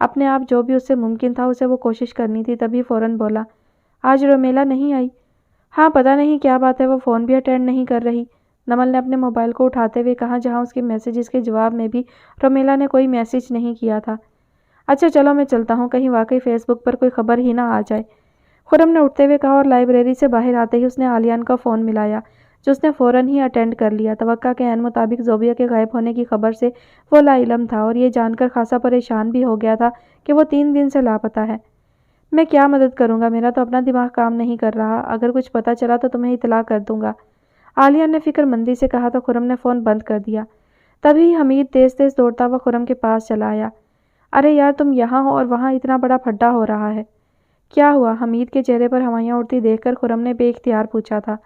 اپنے آپ جو بھی اس سے ممکن تھا اسے وہ کوشش کرنی تھی، تبھی فوراً بولا، آج رومیلا نہیں آئی؟ ہاں پتہ نہیں کیا بات ہے، وہ فون بھی اٹینڈ نہیں کر رہی۔ نمل نے اپنے موبائل کو اٹھاتے ہوئے کہا، جہاں اس کے میسیجز کے جواب میں بھی رومیلا نے کوئی میسیج نہیں کیا تھا۔ اچھا چلو میں چلتا ہوں، کہیں واقعی فیس بک پر کوئی خبر ہی نہ آ جائے، خرم نے اٹھتے ہوئے کہا، اور لائبریری سے باہر آتے ہی اس نے عالیان کا فون ملایا، جو اس نے فوراً ہی اٹینڈ کر لیا۔ توقع کے عین مطابق زوبیا کے غائب ہونے کی خبر سے وہ لا علم تھا، اور یہ جان کر خاصا پریشان بھی ہو گیا تھا کہ وہ 3 دن سے لاپتہ ہے۔ میں کیا مدد کروں گا، میرا تو اپنا دماغ کام نہیں کر رہا، اگر کچھ پتہ چلا تو تمہیں اطلاع کر دوں گا، عالیان نے فکر مندی سے کہا تو خرم نے فون بند کر دیا۔ تبھی حمید تیز تیز دوڑتا ہوا خرم کے پاس چلا آیا۔ ارے یار تم یہاں ہو اور وہاں اتنا بڑا پھڈا ہو رہا ہے، کیا ہوا؟ حمید کے چہرے پر ہوائیاں اڑتی دیکھ کر خرم نے بے اختیار پوچھا تھا۔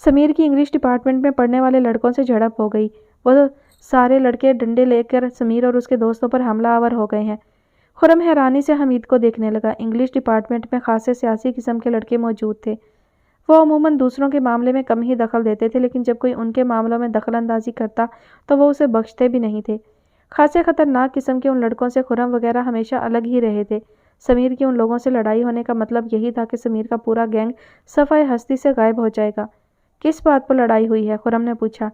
سمیر کی انگلش ڈپارٹمنٹ میں پڑھنے والے لڑکوں سے جھڑپ ہو گئی، وہ سارے لڑکے ڈنڈے لے کر سمیر اور اس کے دوستوں پر حملہ آور ہو گئے ہیں۔ خرم حیرانی سے حمید کو دیکھنے لگا۔ انگلش ڈپارٹمنٹ میں خاصے سیاسی قسم کے لڑکے موجود تھے، وہ عموماً دوسروں کے معاملے میں کم ہی دخل دیتے تھے، لیکن جب کوئی ان کے معاملوں میں دخل اندازی کرتا تو وہ اسے بخشتے بھی نہیں تھے۔ خاصے خطرناک قسم کے ان لڑکوں سے خرم وغیرہ ہمیشہ الگ ہی رہے تھے۔ سمیر کی ان لوگوں سے لڑائی ہونے کا مطلب یہی تھا کہ سمیر کا پورا گینگ صفحہ ہستی سے غائب ہو جائے گا۔ کس بات پر لڑائی ہوئی ہے؟ خرم نے پوچھا۔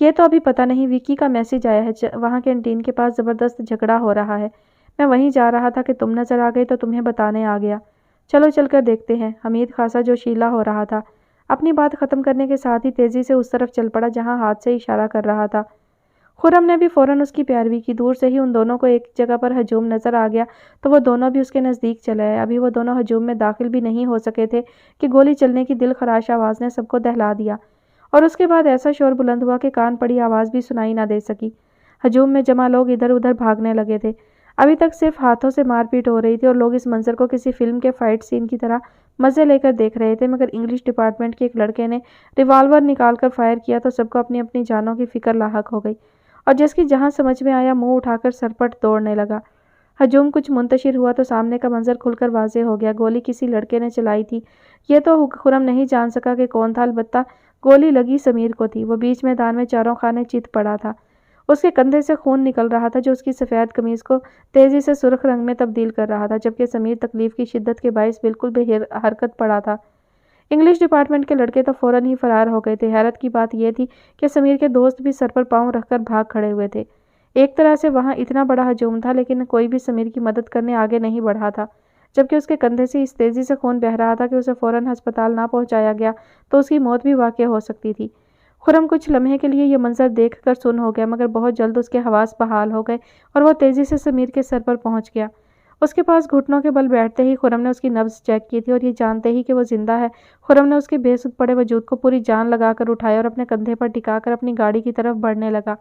یہ تو ابھی پتہ نہیں، وکی کا میسیج آیا ہے، وہاں کینٹین کے پاس زبردست جھگڑا ہو رہا ہے، میں وہیں جا رہا تھا کہ تم نظر آ گئی تو تمہیں بتانے آ گیا، چلو چل کر دیکھتے ہیں۔ حمید خاصا جو شیلا ہو رہا تھا، اپنی بات ختم کرنے کے ساتھ ہی تیزی سے اس طرف چل پڑا جہاں ہاتھ سے اشارہ کر رہا تھا۔ خرم نے بھی فوراً اس کی پیروی کی، دور سے ہی ان دونوں کو ایک جگہ پر ہجوم نظر آ گیا تو وہ دونوں بھی اس کے نزدیک چلے آئے۔ ابھی وہ دونوں ہجوم میں داخل بھی نہیں ہو سکے تھے کہ گولی چلنے کی دل خراش آواز نے سب کو دہلا دیا، اور اس کے بعد ایسا شور بلند ہوا کہ کان پڑی آواز بھی سنائی نہ دے سکی۔ ہجوم میں جمع لوگ ادھر ادھر بھاگنے لگے تھے۔ ابھی تک صرف ہاتھوں سے مار پیٹ ہو رہی تھی اور لوگ اس منظر کو کسی فلم کے فائٹ سین کی طرح مزے لے کر دیکھ رہے تھے، مگر انگلش ڈپارٹمنٹ کے ایک لڑکے نے ریوالور نکال کر فائر کیا تو سب کو اپنی اپنی جانوں کی فکر لاحق ہو گئی، اور جس کی جہاں سمجھ میں آیا منہ اٹھا کر سرپٹ دوڑنے لگا۔ ہجوم کچھ منتشر ہوا تو سامنے کا منظر کھل کر واضح ہو گیا۔ گولی کسی لڑکے نے چلائی تھی، یہ تو خرم نہیں جان سکا کہ کون تھا، البتہ گولی لگی سمیر کو تھی۔ وہ بیچ میدان میں چاروں خانے چت پڑا تھا، اس کے کندھے سے خون نکل رہا تھا جو اس کی سفید قمیض کو تیزی سے سرخ رنگ میں تبدیل کر رہا تھا، جبکہ سمیر تکلیف کی شدت کے باعث بالکل بے حرکت پڑا تھا۔ انگلش ڈپارٹمنٹ کے لڑکے تو فوراً ہی فرار ہو گئے تھے۔ حیرت کی بات یہ تھی کہ سمیر کے دوست بھی سر پر پاؤں رکھ کر بھاگ کھڑے ہوئے تھے۔ ایک طرح سے وہاں اتنا بڑا ہجوم تھا، لیکن کوئی بھی سمیر کی مدد کرنے آگے نہیں بڑھا تھا، جبکہ اس کے کندھے سے اس تیزی سے خون بہہ رہا تھا کہ اسے فوراً ہسپتال نہ پہنچایا گیا تو اس کی موت بھی واقع ہو سکتی تھی۔ خرم کچھ لمحے کے لیے یہ منظر دیکھ کر سن ہو گیا، مگر بہت جلد اس کے حواس بحال ہو گئے اور وہ تیزی سے سمیر کے سر پر پہنچ گیا۔ اس کے پاس گھٹنوں کے بل بیٹھتے ہی خرم نے اس کی نبض چیک کی تھی اور یہ جانتے ہی کہ وہ زندہ ہے، خرم نے اس کے بے سود پڑے وجود کو پوری جان لگا کر اٹھایا اور اپنے کندھے پر ٹکا کر اپنی گاڑی کی طرف بڑھنے لگا۔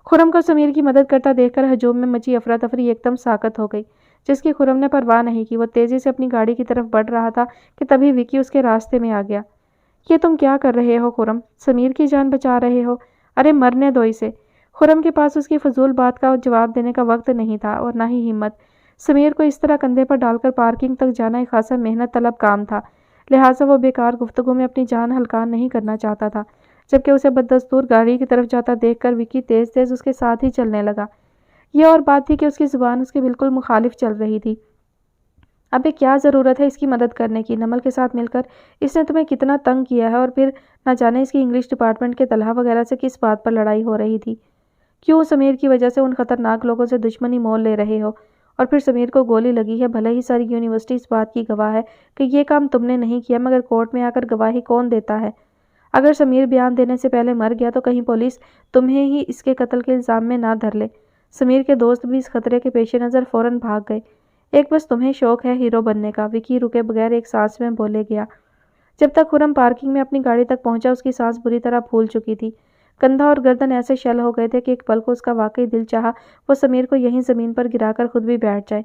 خرم کو سمیر کی مدد کرتا دیکھ کر ہجوم میں مچی افراتفری ایک دم ساکت ہو گئی، جس کی خرم نے پرواہ نہیں کی۔ وہ تیزی سے اپنی گاڑی کی طرف بڑھ رہا تھا کہ تبھی وکی اس کے راستے میں آ گیا۔ یہ تم کیا کر رہے ہو خرم؟ سمیر کی جان بچا رہے ہو؟ ارے مرنے دو اسے۔ خرم کے پاس اس کی فضول بات کا جواب دینے کا وقت نہیں تھا اور نہ ہی ہمت۔ سمیر کو اس طرح کندھے پر ڈال کر پارکنگ تک جانا ایک خاصا محنت طلب کام تھا، لہٰذا وہ بیکار گفتگو میں اپنی جان ہلکا نہیں کرنا چاہتا تھا۔ جبکہ اسے بددستور گاڑی کی طرف جاتا دیکھ کر وکی تیز تیز اس کے ساتھ ہی چلنے لگا۔ یہ اور بات تھی کہ اس کی زبان اس کے بالکل مخالف چل رہی تھی۔ ابے کیا ضرورت ہے اس کی مدد کرنے کی؟ نمل کے ساتھ مل کر اس نے تمہیں کتنا تنگ کیا ہے، اور پھر نہ جانے اس کی انگلش ڈپارٹمنٹ کے طلحہ وغیرہ سے کس بات پر لڑائی ہو رہی تھی۔ کیوں سمیر کی وجہ سے ان خطرناک لوگوں سے دشمنی مول لے رہے ہو؟ اور پھر سمیر کو گولی لگی ہے، بھلے ہی ساری یونیورسٹی اس بات کی گواہ ہے کہ یہ کام تم نے نہیں کیا، مگر کورٹ میں آ کر گواہی کون دیتا ہے؟ اگر سمیر بیان دینے سے پہلے مر گیا تو کہیں پولیس تمہیں ہی اس کے قتل کے الزام میں نہ دھر لے۔ سمیر کے دوست بھی اس خطرے کے پیش نظر فوراً بھاگ گئے۔ ایک بس تمہیں شوق ہے ہیرو بننے کا، وکی رکے بغیر ایک سانس میں بولے گیا۔ جب تک خرم پارکنگ میں اپنی گاڑی تک پہنچا اس کی سانس بری طرح پھول چکی تھی، کندھا اور گردن ایسے شل ہو گئے تھے کہ ایک پل کو اس کا واقعی دل چاہا وہ سمیر کو یہیں زمین پر گرا کر خود بھی بیٹھ جائے،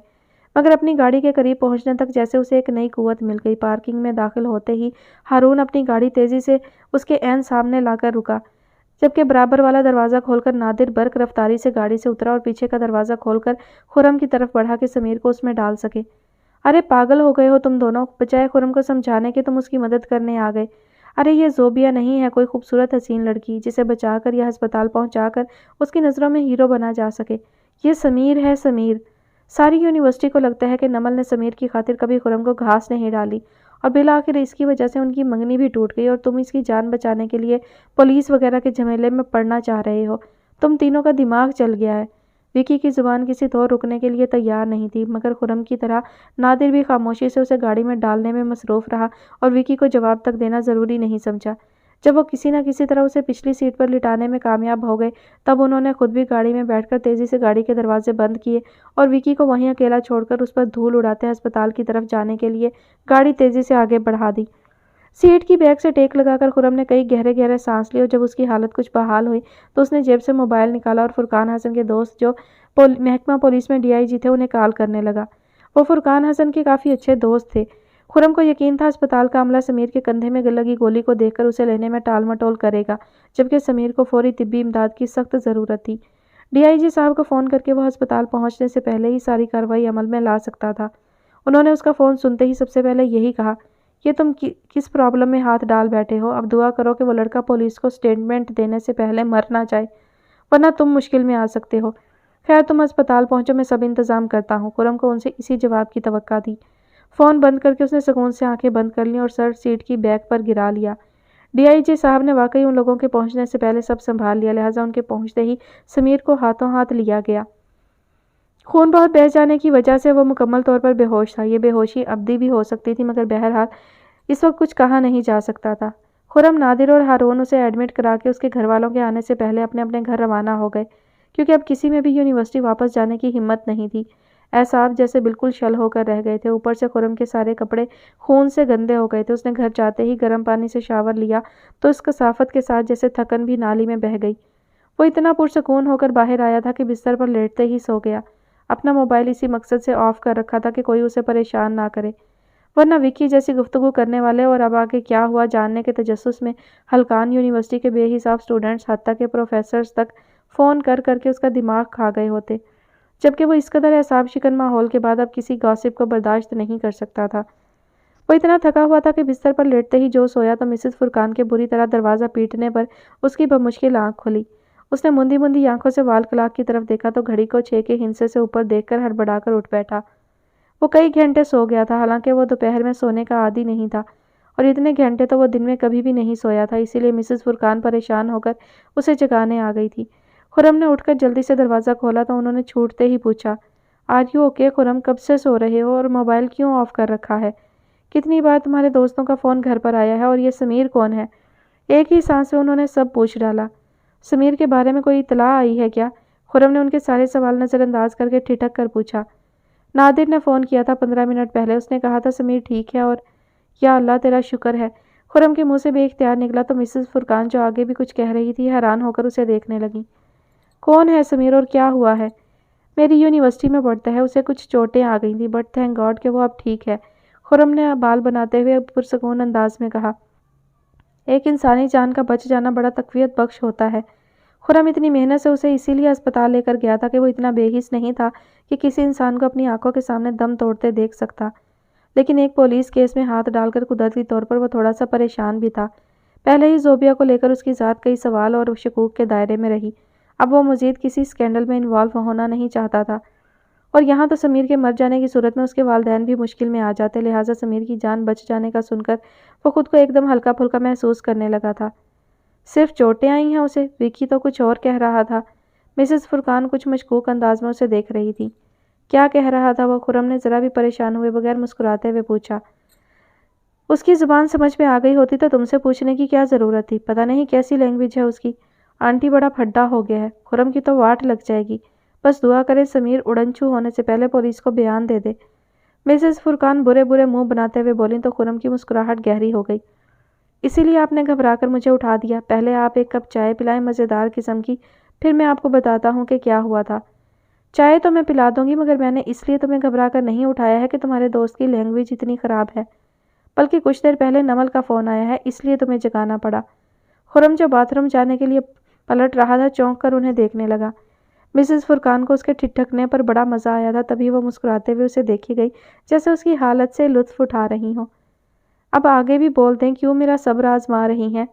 مگر اپنی گاڑی کے قریب پہنچنے تک جیسے اسے ایک نئی قوت مل گئی۔ پارکنگ میں داخل ہوتے ہی ہارون اپنی گاڑی تیزی سے اس کے عین سامنے لا کر رکا، جبکہ برابر والا دروازہ کھول کر نادر برق رفتاری سے گاڑی سے اترا اور پیچھے کا دروازہ کھول کر خرم کی طرف بڑھا کہ سمیر کو اس میں ڈال سکے۔ ارے پاگل ہو گئے ہو تم دونوں؟ بجائے خرم کو سمجھانے کے تم اس کی مدد کرنے آ گئے۔ ارے یہ زوبیہ نہیں ہے کوئی خوبصورت حسین لڑکی جسے بچا کر یا ہسپتال پہنچا کر اس کی نظروں میں ہیرو بنا جا سکے۔ یہ سمیر ہے، سمیر۔ ساری یونیورسٹی کو لگتا ہے کہ نمل نے سمیر کی خاطر کبھی خرم کو گھاس نہیں ڈالی، اور بالآخر اس کی وجہ سے ان کی منگنی بھی ٹوٹ گئی، اور تم اس کی جان بچانے کے لیے پولیس وغیرہ کے جھمیلے میں پڑنا چاہ رہے ہو۔ تم تینوں کا دماغ چل گیا ہے۔ وکی کی زبان کسی طور رکنے کے لیے تیار نہیں تھی، مگر خرم کی طرح نادر بھی خاموشی سے اسے گاڑی میں ڈالنے میں مصروف رہا اور وکی کو جواب تک دینا ضروری نہیں سمجھا۔ جب وہ کسی نہ کسی طرح اسے پچھلی سیٹ پر لٹانے میں کامیاب ہو گئے، تب انہوں نے خود بھی گاڑی میں بیٹھ کر تیزی سے گاڑی کے دروازے بند کیے اور وکی کو وہیں اکیلا چھوڑ کر اس پر دھول اڑاتے ہسپتال کی طرف جانے کے لیے گاڑی تیزی سے آگے بڑھا دی۔ سیٹ کی بیک سے ٹیک لگا کر خرم نے کئی گہرے گہرے سانس لی، اور جب اس کی حالت کچھ بحال ہوئی تو اس نے جیب سے موبائل نکالا اور فرقان حسن کے دوست جو محکمہ پولیس میں DIG تھے انہیں کال کرنے لگا۔ وہ فرقان حسن کے کافی اچھے دوست تھے۔ خرم کو یقین تھا ہسپتال کا عملہ سمیر کے کندھے میں لگی گولی کو دیکھ کر اسے لینے میں ٹال مٹول کرے گا، جبکہ سمیر کو فوری طبی امداد کی سخت ضرورت تھی۔ DIG صاحب کو فون کر کے وہ ہسپتال پہنچنے سے پہلے ہی ساری کارروائی عمل میں لا سکتا تھا۔ انہوں نے اس کا فون سنتے ہی سب سے پہلے یہی کہا، یہ تم کس پرابلم میں ہاتھ ڈال بیٹھے ہو؟ اب دعا کرو کہ وہ لڑکا پولیس کو سٹیٹمنٹ دینے سے پہلے مر نہ جائے، ورنہ تم مشکل میں آ سکتے ہو۔ خیر تم ہسپتال پہنچو، میں سب انتظام کرتا ہوں۔ خرم کو ان سے اسی جواب کی توقع تھی۔ فون بند کر کے اس نے سکون سے آنکھیں بند کر لیں اور سر سیٹ کی بیک پر گرا لیا۔ DIG صاحب نے واقعی ان لوگوں کے پہنچنے سے پہلے سب سنبھال لیا، لہٰذا ان کے پہنچتے ہی سمیر کو ہاتھوں ہاتھ لیا گیا۔ خون بہت بہہ جانے کی وجہ سے وہ مکمل طور پر بے ہوش تھا۔ یہ بے ہوشی ابدی بھی ہو سکتی تھی، مگر بہرحال اس وقت کچھ کہا نہیں جا سکتا تھا۔ خرم، نادر اور ہارون اسے ایڈمٹ کرا کے اس کے گھر والوں کے آنے سے پہلے اپنے اپنے گھر روانہ ہو گئے، کیونکہ اب کسی میں بھی یونیورسٹی واپس جانے کی ہمت نہیں تھی۔ اعصاب جیسے بالکل شل ہو کر رہ گئے تھے، اوپر سے خرم کے سارے کپڑے خون سے گندے ہو گئے تھے۔ اس نے گھر جاتے ہی گرم پانی سے شاور لیا تو اس کثافت کے ساتھ جیسے تھکن بھی نالی میں بہہ گئی۔ وہ اتنا پرسکون ہو کر باہر آیا تھا کہ بستر پر لیٹتے ہی سو گیا۔ اپنا موبائل اسی مقصد سے آف کر رکھا تھا کہ کوئی اسے پریشان نہ کرے، ورنہ وکی جیسی گفتگو کرنے والے اور اب آگے کیا ہوا جاننے کے تجسس میں ہلکان یونیورسٹی کے بے حساب سٹوڈنٹس حتیٰ کہ پروفیسرز تک فون کر کر کے اس کا دماغ کھا گئے ہوتے، جبکہ وہ اس قدر اعصاب شکن ماحول کے بعد اب کسی گاسپ کو برداشت نہیں کر سکتا تھا۔ وہ اتنا تھکا ہوا تھا کہ بستر پر لیٹتے ہی جو سویا تو مسز فرقان کے بری طرح دروازہ پیٹنے پر اس کی بمشکل آنکھ کھلی۔ اس نے مندی مندی آنکھوں سے وال کلاک کی طرف دیکھا تو گھڑی کو 6 کے ہندسے سے اوپر دیکھ کر ہڑبڑا کر اٹھ بیٹھا۔ وہ کئی گھنٹے سو گیا تھا، حالانکہ وہ دوپہر میں سونے کا عادی نہیں تھا، اور اتنے گھنٹے تو وہ دن میں کبھی بھی نہیں سویا تھا، اسی لیے مسز فرقان پریشان ہو کر اسے جگانے آ گئی تھی۔ خرم نے اٹھ کر جلدی سے دروازہ کھولا تو انہوں نے چھوٹتے ہی پوچھا، آر یو اوکے خرم؟ کب سے سو رہے ہو اور موبائل کیوں آف کر رکھا ہے؟ کتنی بار تمہارے دوستوں کا فون گھر پر آیا ہے، اور یہ سمیر کون ہے؟ ایک ہی سانس سے انہوں نے سب پوچھ ڈالا۔ سمیر کے بارے میں کوئی اطلاع آئی ہے کیا؟ خرم نے ان کے سارے سوال نظر انداز کر کے ٹھٹک کر پوچھا۔ نادر نے فون کیا تھا 15 منٹ پہلے، اس نے کہا تھا سمیر ٹھیک ہے اور یا اللہ تیرا شکر ہے۔ خرم کے منہ سے بے اختیار نکلا تو مسز فرقان جو آگے بھی کچھ کہہ رہی تھی حیران ہو کر اسے دیکھنے لگی۔ کون ہے سمیر اور کیا ہوا ہے؟ میری یونیورسٹی میں پڑھتا ہے، اسے کچھ چوٹیں آ گئی تھیں بٹ تھینک گاڈ کہ وہ اب ٹھیک ہے، خرم نے بال بناتے ہوئے پرسکون انداز میں کہا۔ ایک انسانی جان کا بچ جانا بڑا تقویت بخش ہوتا ہے۔ خرم اتنی محنت سے اسے اسی لیے اسپتال لے کر گیا تھا کہ وہ اتنا بے حس نہیں تھا کہ کسی انسان کو اپنی آنکھوں کے سامنے دم توڑتے دیکھ سکتا، لیکن ایک پولیس کیس میں ہاتھ ڈال کر قدرتی طور پر وہ تھوڑا سا پریشان بھی تھا۔ پہلے ہی زوبیا کو لے کر اس کی ذات کئی سوال اور شکوک کے دائرے میں رہی، اب وہ مزید کسی اسکینڈل میں انوالو ہونا نہیں چاہتا تھا، اور یہاں تو سمیر کے مر جانے کی صورت میں اس کے والدین بھی مشکل میں آ جاتے، لہٰذا سمیر کی جان بچ جانے کا سن کر وہ خود کو ایک دم ہلکا پھلکا محسوس کرنے لگا تھا۔ صرف چوٹیں آئی ہیں اسے؟ وکی تو کچھ اور کہہ رہا تھا۔ مسز فرقان کچھ مشکوک انداز میں اسے دیکھ رہی تھی۔ کیا کہہ رہا تھا وہ؟ خرم نے ذرا بھی پریشان ہوئے بغیر مسکراتے ہوئے پوچھا۔ اس کی زبان سمجھ میں آ گئی ہوتی تو تم سے پوچھنے کی کیا ضرورت تھی؟ پتہ نہیں کیسی لینگویج ہے اس کی، آنٹی بڑا پھڈا ہو گیا ہے۔ خرم کی تو واٹ لگ جائے گی، بس دعا کرے سمیر اڑنچھو ہونے سے پہلے پولیس کو بیان دے دے۔ مسز فرقان برے برے منہ بناتے ہوئے بولیں تو خرم کی مسکراہٹ گہری ہو گئی۔ اسی لیے آپ نے گھبرا کر مجھے اٹھا دیا؟ پہلے آپ ایک کپ چائے پلائیں مزیدار قسم کی، پھر میں آپ کو بتاتا ہوں کہ کیا ہوا تھا۔ چائے تو میں پلا دوں گی، مگر میں نے اس لیے تمہیں گھبرا کر نہیں اٹھایا ہے کہ تمہارے دوست کی لینگویج اتنی خراب ہے، بلکہ کچھ دیر پہلے نمل کا فون آیا ہے، اس لیے تمہیں جگانا پڑا۔ خرم جو باتھ روم جانے کے لیے پلٹ رہا تھا چونک کر انہیں دیکھنے لگا۔ مسز فرقان کو اس کے ٹھٹکنے پر بڑا مزہ آیا تھا، تبھی وہ مسکراتے ہوئے اسے دیکھی گئی جیسے اس کی حالت سے لطف اٹھا رہی ہوں۔ اب آگے بھی بول دیں، کیوں میرا صبر آزما رہی ہیں؟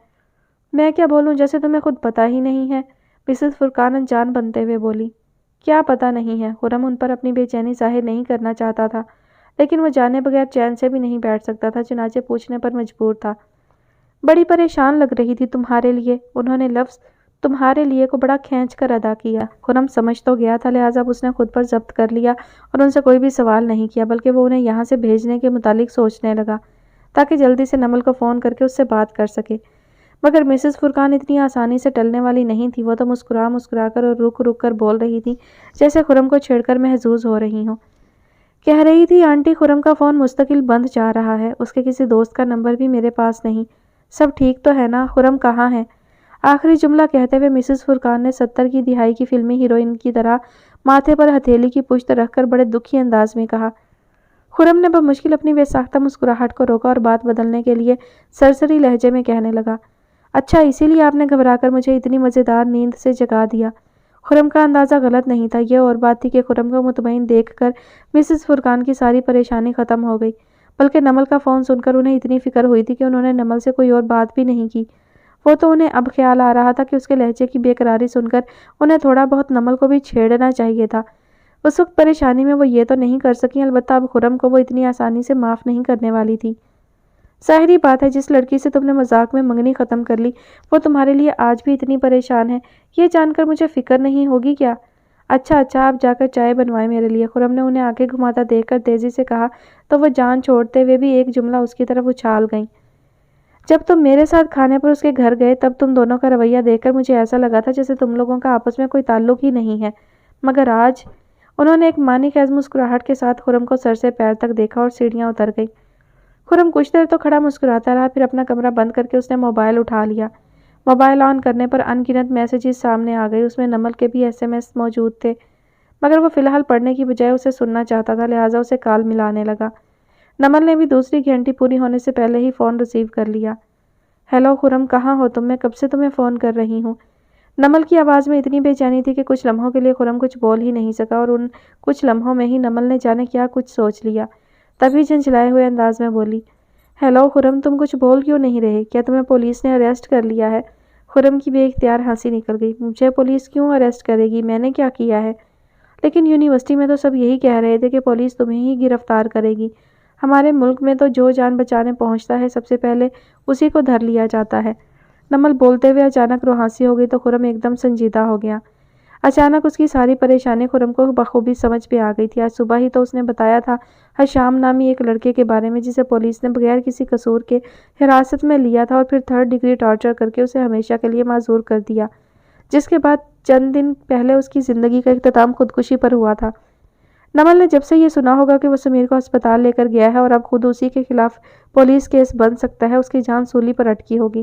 میں کیا بولوں جیسے تمہیں خود پتہ ہی نہیں ہے، مسز فرقان انجان بنتے ہوئے بولی۔ کیا پتہ نہیں ہے؟ خرم ان پر اپنی بے چینی ظاہر نہیں کرنا چاہتا تھا، لیکن وہ جانے بغیر چین سے بھی نہیں بیٹھ سکتا تھا، چنانچہ پوچھنے پر مجبور تھا۔ بڑی پریشان لگ رہی تھی تمہارے لیے، انہوں نے لفظ تمہارے لیے کو بڑا کھینچ کر ادا کیا۔ خرم سمجھ تو گیا تھا، لہٰذا اس نے خود پر ضبط کر لیا اور ان سے کوئی بھی سوال نہیں کیا، بلکہ وہ انہیں یہاں سے بھیجنے کے متعلق سوچنے لگا تاکہ جلدی سے نمل کو فون کر کے اس سے بات کر سکے۔ مگر مسز فرقان اتنی آسانی سے ٹلنے والی نہیں تھی، وہ تو مسکرا کر اور رک رک کر بول رہی تھی جیسے خرم کو چھیڑ کر محظوظ ہو رہی ہوں۔ کہہ رہی تھی آنٹی خرم کا فون مستقل بند جا رہا ہے، اس کے کسی دوست کا نمبر بھی میرے پاس نہیں، سب ٹھیک تو ہے نا؟ خرم کہاں ہے؟ آخری جملہ کہتے ہوئے مسز فرقان نے 70 کی دہائی کی فلمی ہیروئن کی طرح ماتھے پر ہتھیلی کی پشت رکھ کر بڑے دکھی انداز میں کہا۔ خرم نے بمشکل اپنی بے ساختہ مسکراہٹ کو روکا اور بات بدلنے کے لیے سرسری لہجے میں کہنے لگا، اچھا اسی لیے آپ نے گھبرا کر مجھے اتنی مزیدار نیند سے جگا دیا۔ خرم کا اندازہ غلط نہیں تھا، یہ اور بات تھی کہ خرم کو مطمئن دیکھ کر مسز فرقان کی ساری پریشانی ختم ہو گئی، بلکہ نمل کا فون سن کر انہیں اتنی فکر ہوئی تھی کہ انہوں نے نمل سے کوئی اور بات بھی نہیں کی۔ وہ تو انہیں اب خیال آ رہا تھا کہ اس کے لہجے کی بے قراری سن کر انہیں تھوڑا بہت نمل کو بھی چھیڑنا چاہیے تھا۔ اس وقت پریشانی میں وہ یہ تو نہیں کر سکیں، البتہ اب خرم کو وہ اتنی آسانی سے معاف نہیں کرنے والی تھی۔ ظاہری بات ہے جس لڑکی سے تم نے مذاق میں منگنی ختم کر لی وہ تمہارے لیے آج بھی اتنی پریشان ہے، یہ جان کر مجھے فکر نہیں ہوگی کیا؟ اچھا آپ جا کر چائے بنوائیں میرے لیے، خرم نے انہیں آگے گھماتا دیکھ کر تیزی سے کہا تو وہ جان چھوڑتے ہوئے بھی ایک جملہ اس کی طرف اچھال گئیں۔ جب تم میرے ساتھ کھانے پر اس کے گھر گئے تب تم دونوں کا رویہ دیکھ کر مجھے ایسا لگا تھا جیسے تم لوگوں کا آپس میں کوئی تعلق ہی نہیں ہے، مگر آج… انہوں نے ایک معنی خیز مسکراہٹ کے ساتھ خرم کو سر سے پیر تک دیکھا اور سیڑھیاں اتر گئی۔ خرم کچھ دیر تو کھڑا مسکراتا رہا، پھر اپنا کمرہ بند کر کے اس نے موبائل اٹھا لیا۔ موبائل آن کرنے پر ان گنت میسیجز سامنے آ گئے، اس میں نمل کے بھی SMS موجود تھے، مگر وہ فی الحال پڑھنے کی بجائے اسے سننا چاہتا تھا، لہٰذا اسے کال ملانے لگا۔ نمل نے بھی دوسری گھنٹی پوری ہونے سے پہلے ہی فون ریسیو کر لیا۔ ہیلو خرم، کہاں ہو تم؟ میں کب سے تمہیں فون کر رہی ہوں۔ نمل کی آواز میں اتنی بے چینی تھی کہ کچھ لمحوں کے لیے خرم کچھ بول ہی نہیں سکا، اور ان کچھ لمحوں میں ہی نمل نے جانے کیا کچھ سوچ لیا، تبھی جھنجھلائے ہوئے انداز میں بولی، ہیلو خرم، تم کچھ بول کیوں نہیں رہے؟ کیا تمہیں پولیس نے اریسٹ کر لیا ہے؟ خرم کی بے اختیار ہنسی نکل گئی۔ مجھے پولیس کیوں اریسٹ کرے گی؟ میں نے کیا کیا ہے؟ لیکن یونیورسٹی میں تو سب یہی کہہ رہے تھے کہ پولیس تمہیں ہی گرفتار کرے گی۔ ہمارے ملک میں تو جو جان بچانے پہنچتا ہے سب سے پہلے اسی کو دھر لیا جاتا ہے۔ نمل بولتے ہوئے اچانک روحانسی ہو گئی تو خرم ایک دم سنجیدہ ہو گیا۔ اچانک اس کی ساری پریشانی خرم کو بخوبی سمجھ پہ آ گئی تھی۔ آج صبح ہی تو اس نے بتایا تھا حشام نامی ایک لڑکے کے بارے میں جسے پولیس نے بغیر کسی قصور کے حراست میں لیا تھا اور پھر 3rd ڈگری ٹارچر کر کے اسے ہمیشہ کے لیے معزور کر دیا، جس کے بعد چند دن پہلے اس کی زندگی کا اختتام خودکشی پر ہوا تھا۔ نمل نے جب سے یہ سنا ہوگا کہ وہ سمیر کو ہسپتال لے کر گیا ہے اور اب خود اسی کے خلاف پولیس کیس بن سکتا ہے، اس کی جان سولی پر اٹکی ہوگی۔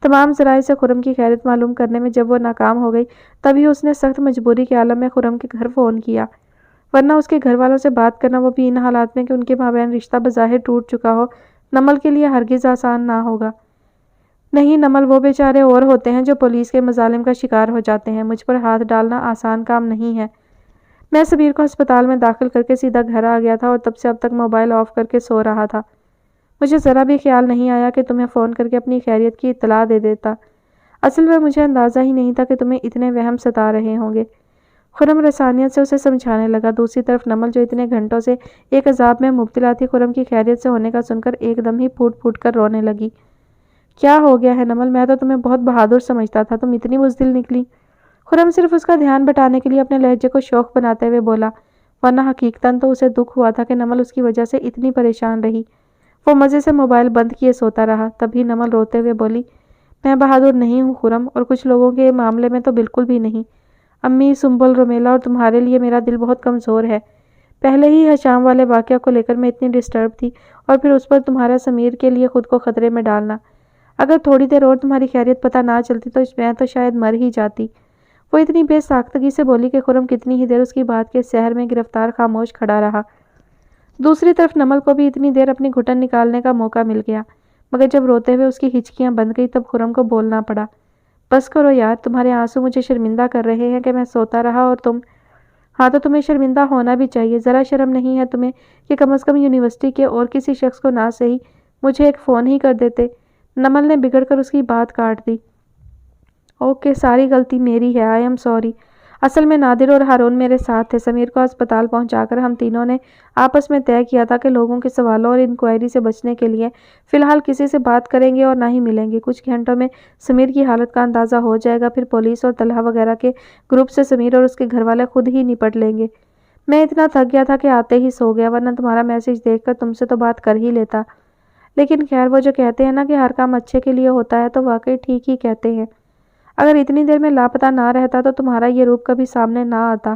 تمام ذرائع سے خرم کی خیریت معلوم کرنے میں جب وہ ناکام ہو گئی، تبھی اس نے سخت مجبوری کے عالم میں خرم کے گھر فون کیا، ورنہ اس کے گھر والوں سے بات کرنا، وہ بھی ان حالات میں کہ ان کے مابین رشتہ بظاہر ٹوٹ چکا ہو، نمل کے لیے ہرگز آسان نہ ہوگا۔ نہیں نمل، وہ بیچارے اور ہوتے ہیں جو پولیس کے مظالم کا شکار ہو جاتے ہیں، مجھ پر ہاتھ ڈالنا آسان کام نہیں ہے۔ میں سمیر کو ہسپتال میں داخل کر کے سیدھا گھر آ گیا تھا اور تب سے اب تک موبائل آف کر کے سو رہا تھا۔ مجھے ذرا بھی خیال نہیں آیا کہ تمہیں فون کر کے اپنی خیریت کی اطلاع دے دیتا۔ اصل میں مجھے اندازہ ہی نہیں تھا کہ تمہیں اتنے وہم ستا رہے ہوں گے۔ خرم رسانیت سے اسے سمجھانے لگا۔ دوسری طرف نمل جو اتنے گھنٹوں سے ایک عذاب میں مبتلا تھی، خرم کی خیریت سے ہونے کا سن کر ایک دم ہی پھوٹ پھوٹ کر رونے لگی۔ کیا ہو گیا ہے نمل؟ میں تو تمہیں بہت بہادر سمجھتا تھا، تم اتنی بزدل نکلی۔ خرم صرف اس کا دھیان بٹانے کے لیے اپنے لہجے کو شوخ بناتے ہوئے بولا، ورنہ حقیقتاً تو اسے دکھ ہوا تھا کہ نمل اس کی وجہ سے اتنی پریشان رہی۔ وہ مزے سے موبائل بند کیے سوتا رہا۔ تبھی نمل روتے ہوئے بولی، میں بہادر نہیں ہوں خرم، اور کچھ لوگوں کے معاملے میں تو بالکل بھی نہیں۔ امی، سنبل، رومیلا اور تمہارے لیے میرا دل بہت کمزور ہے۔ پہلے ہی حشام والے واقعہ کو لے کر میں اتنی ڈسٹرب تھی، اور پھر اس پر تمہارا سمیر کے لیے خود کو خطرے میں ڈالنا۔ اگر تھوڑی دیر اور تمہاری خیریت پتہ نہ چلتی تو میں تو شاید مر ہی جاتی۔ وہ اتنی بے ساختگی سے بولی کہ خرم کتنی ہی دیر اس کی بات کے سحر میں گرفتار خاموش کھڑا رہا۔ دوسری طرف نمل کو بھی اتنی دیر اپنی گھٹن نکالنے کا موقع مل گیا، مگر جب روتے ہوئے اس کی ہچکیاں بند گئی تب خرم کو بولنا پڑا، بس کرو یار، تمہارے آنسو مجھے شرمندہ کر رہے ہیں کہ میں سوتا رہا اور تم… ہاں تو تمہیں شرمندہ ہونا بھی چاہیے، ذرا شرم نہیں ہے تمہیں کہ کم از کم یونیورسٹی کے اور کسی شخص کو نہ صحیح مجھے ایک فون ہی کر دیتے۔ نمل نے بگڑ کر اس کی بات کاٹ دی۔ اوکے، ساری غلطی میری ہے، آئی ایم سوری۔ اصل میں نادر اور ہارون میرے ساتھ تھے۔ سمیر کو ہسپتال پہنچا کر ہم تینوں نے آپس میں طے کیا تھا کہ لوگوں کے سوالوں اور انکوائری سے بچنے کے لیے فی الحال کسی سے بات کریں گے اور نہ ہی ملیں گے۔ کچھ گھنٹوں میں سمیر کی حالت کا اندازہ ہو جائے گا، پھر پولیس اور طلحہ وغیرہ کے گروپ سے سمیر اور اس کے گھر والے خود ہی نپٹ لیں گے۔ میں اتنا تھک گیا تھا کہ آتے ہی سو گیا، ورنہ تمہارا میسج دیکھ کر تم سے تو بات کر ہی لیتا۔ لیکن خیر، وہ جو کہتے ہیں نا کہ ہر کام اچھے کے لیے ہوتا ہے، تو واقعی ٹھیک ہی کہتے ہیں۔ اگر اتنی دیر میں لاپتہ نہ رہتا تو تمہارا یہ روپ کبھی سامنے نہ آتا،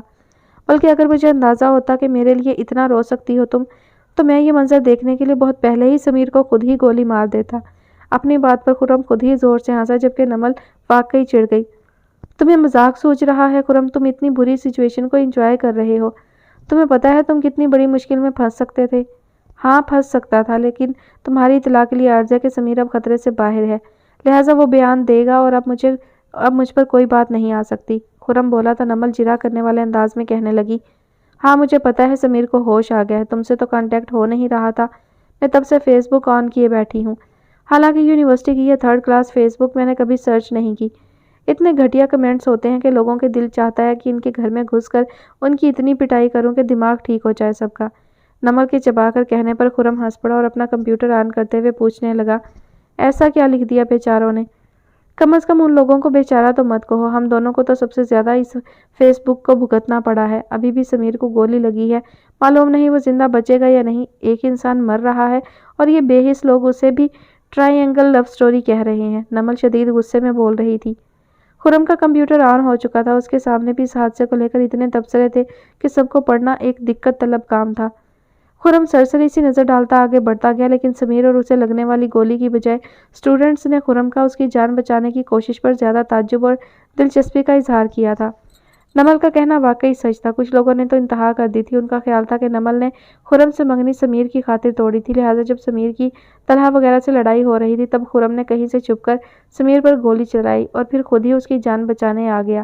بلکہ اگر مجھے اندازہ ہوتا کہ میرے لیے اتنا رو سکتی ہو تم، تو میں یہ منظر دیکھنے کے لیے بہت پہلے ہی سمیر کو خود ہی گولی مار دیتا۔ اپنی بات پر خرم خود ہی زور سے ہنسا، جبکہ نمل واقعی چڑ گئی۔ تمہیں مذاق سوچ رہا ہے خرم؟ تم اتنی بری سچویشن کو انجوائے کر رہے ہو، تمہیں پتہ ہے تم کتنی بڑی مشکل میں پھنس سکتے تھے۔ ہاں پھنس سکتا تھا، لیکن تمہاری اطلاع کے لیے عرض ہے کہ سمیر اب خطرے سے باہر ہے، لہٰذا وہ بیان دے گا اور اب مجھ پر کوئی بات نہیں آ سکتی۔ خرم بولا تو نمل جرا کرنے والے انداز میں کہنے لگی، ہاں مجھے پتہ ہے سمیر کو ہوش آ گیا ہے، تم سے تو کانٹیکٹ ہو نہیں رہا تھا، میں تب سے فیس بک آن کیے بیٹھی ہوں۔ حالانکہ یونیورسٹی کی یہ 3rd کلاس فیس بک میں نے کبھی سرچ نہیں کی۔ اتنے گھٹیا کمنٹس ہوتے ہیں کہ لوگوں کے دل چاہتا ہے کہ ان کے گھر میں گھس کر ان کی اتنی پٹائی کروں کہ دماغ ٹھیک ہو جائے سب کا۔ نمل کے چبا کر کہنے پر خرم ہنس پڑا اور اپنا کمپیوٹر آن کرتے ہوئے پوچھنے لگا، ایسا کیا لکھ دیا بیچاروں نے؟ کم از کم ان لوگوں کو بیچارہ تو مت کہو، ہم دونوں کو تو سب سے زیادہ اس فیس بک کو بھگتنا پڑا ہے۔ ابھی بھی سمیر کو گولی لگی ہے، معلوم نہیں وہ زندہ بچے گا یا نہیں۔ ایک انسان مر رہا ہے اور یہ بے حس لوگ اسے بھی ٹرائی اینگل لو سٹوری کہہ رہے ہیں۔ نمل شدید غصے میں بول رہی تھی۔ خرم کا کمپیوٹر آن ہو چکا تھا، اس کے سامنے بھی اس حادثے کو لے کر اتنے تبصرے تھے کہ سب کو پڑھنا ایک دقت طلب کام تھا۔ خرم سرسری سی نظر ڈالتا آگے بڑھتا گیا، لیکن سمیر اور اسے لگنے والی گولی کی بجائے اسٹوڈنٹس نے خرم کا اس کی جان بچانے کی کوشش پر زیادہ تعجب اور دلچسپی کا اظہار کیا تھا۔ نمل کا کہنا واقعی سچ تھا، کچھ لوگوں نے تو انتہا کر دی تھی۔ ان کا خیال تھا کہ نمل نے خرم سے منگنی سمیر کی خاطر توڑی تھی، لہٰذا جب سمیر کی طلحہ وغیرہ سے لڑائی ہو رہی تھی تب خرم نے کہیں سے چھپ کر سمیر پر گولی چلائی اور پھر خود ہی اس کی جان بچانے آ گیا۔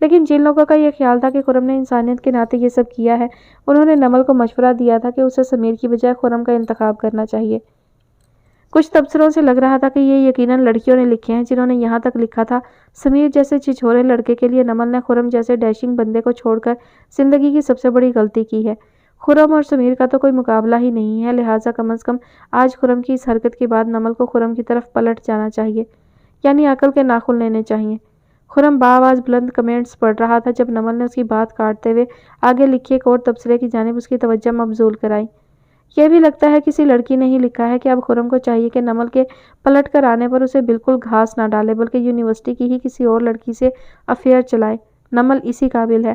لیکن جن لوگوں کا یہ خیال تھا کہ خرم نے انسانیت کے ناطے یہ سب کیا ہے، انہوں نے نمل کو مشورہ دیا تھا کہ اسے سمیر کی بجائے خرم کا انتخاب کرنا چاہیے۔ کچھ تبصروں سے لگ رہا تھا کہ یہ یقیناً لڑکیوں نے لکھے ہیں، جنہوں نے یہاں تک لکھا تھا، سمیر جیسے چھچھورے لڑکے کے لیے نمل نے خرم جیسے ڈیشنگ بندے کو چھوڑ کر زندگی کی سب سے بڑی غلطی کی ہے۔ خرم اور سمیر کا تو کوئی مقابلہ ہی نہیں ہے، لہٰذا کم از کم آج خرم کی اس حرکت کے بعد نمل کو خرم کی طرف پلٹ جانا چاہیے، یعنی عقل کے ناخن لینے چاہیے۔ خرم بآواز بلند کمنٹس پڑھ رہا تھا جب نمل نے اس کی بات کاٹتے ہوئے آگے لکھے ایک اور تبصرے کی جانب اس کی توجہ مبذول کرائی۔ یہ بھی لگتا ہے کسی لڑکی نے ہی لکھا ہے کہ اب خرم کو چاہیے کہ نمل کے پلٹ کر آنے پر اسے بالکل گھاس نہ ڈالے، بلکہ یونیورسٹی کی ہی کسی اور لڑکی سے افیئر چلائے۔ نمل اسی قابل ہے۔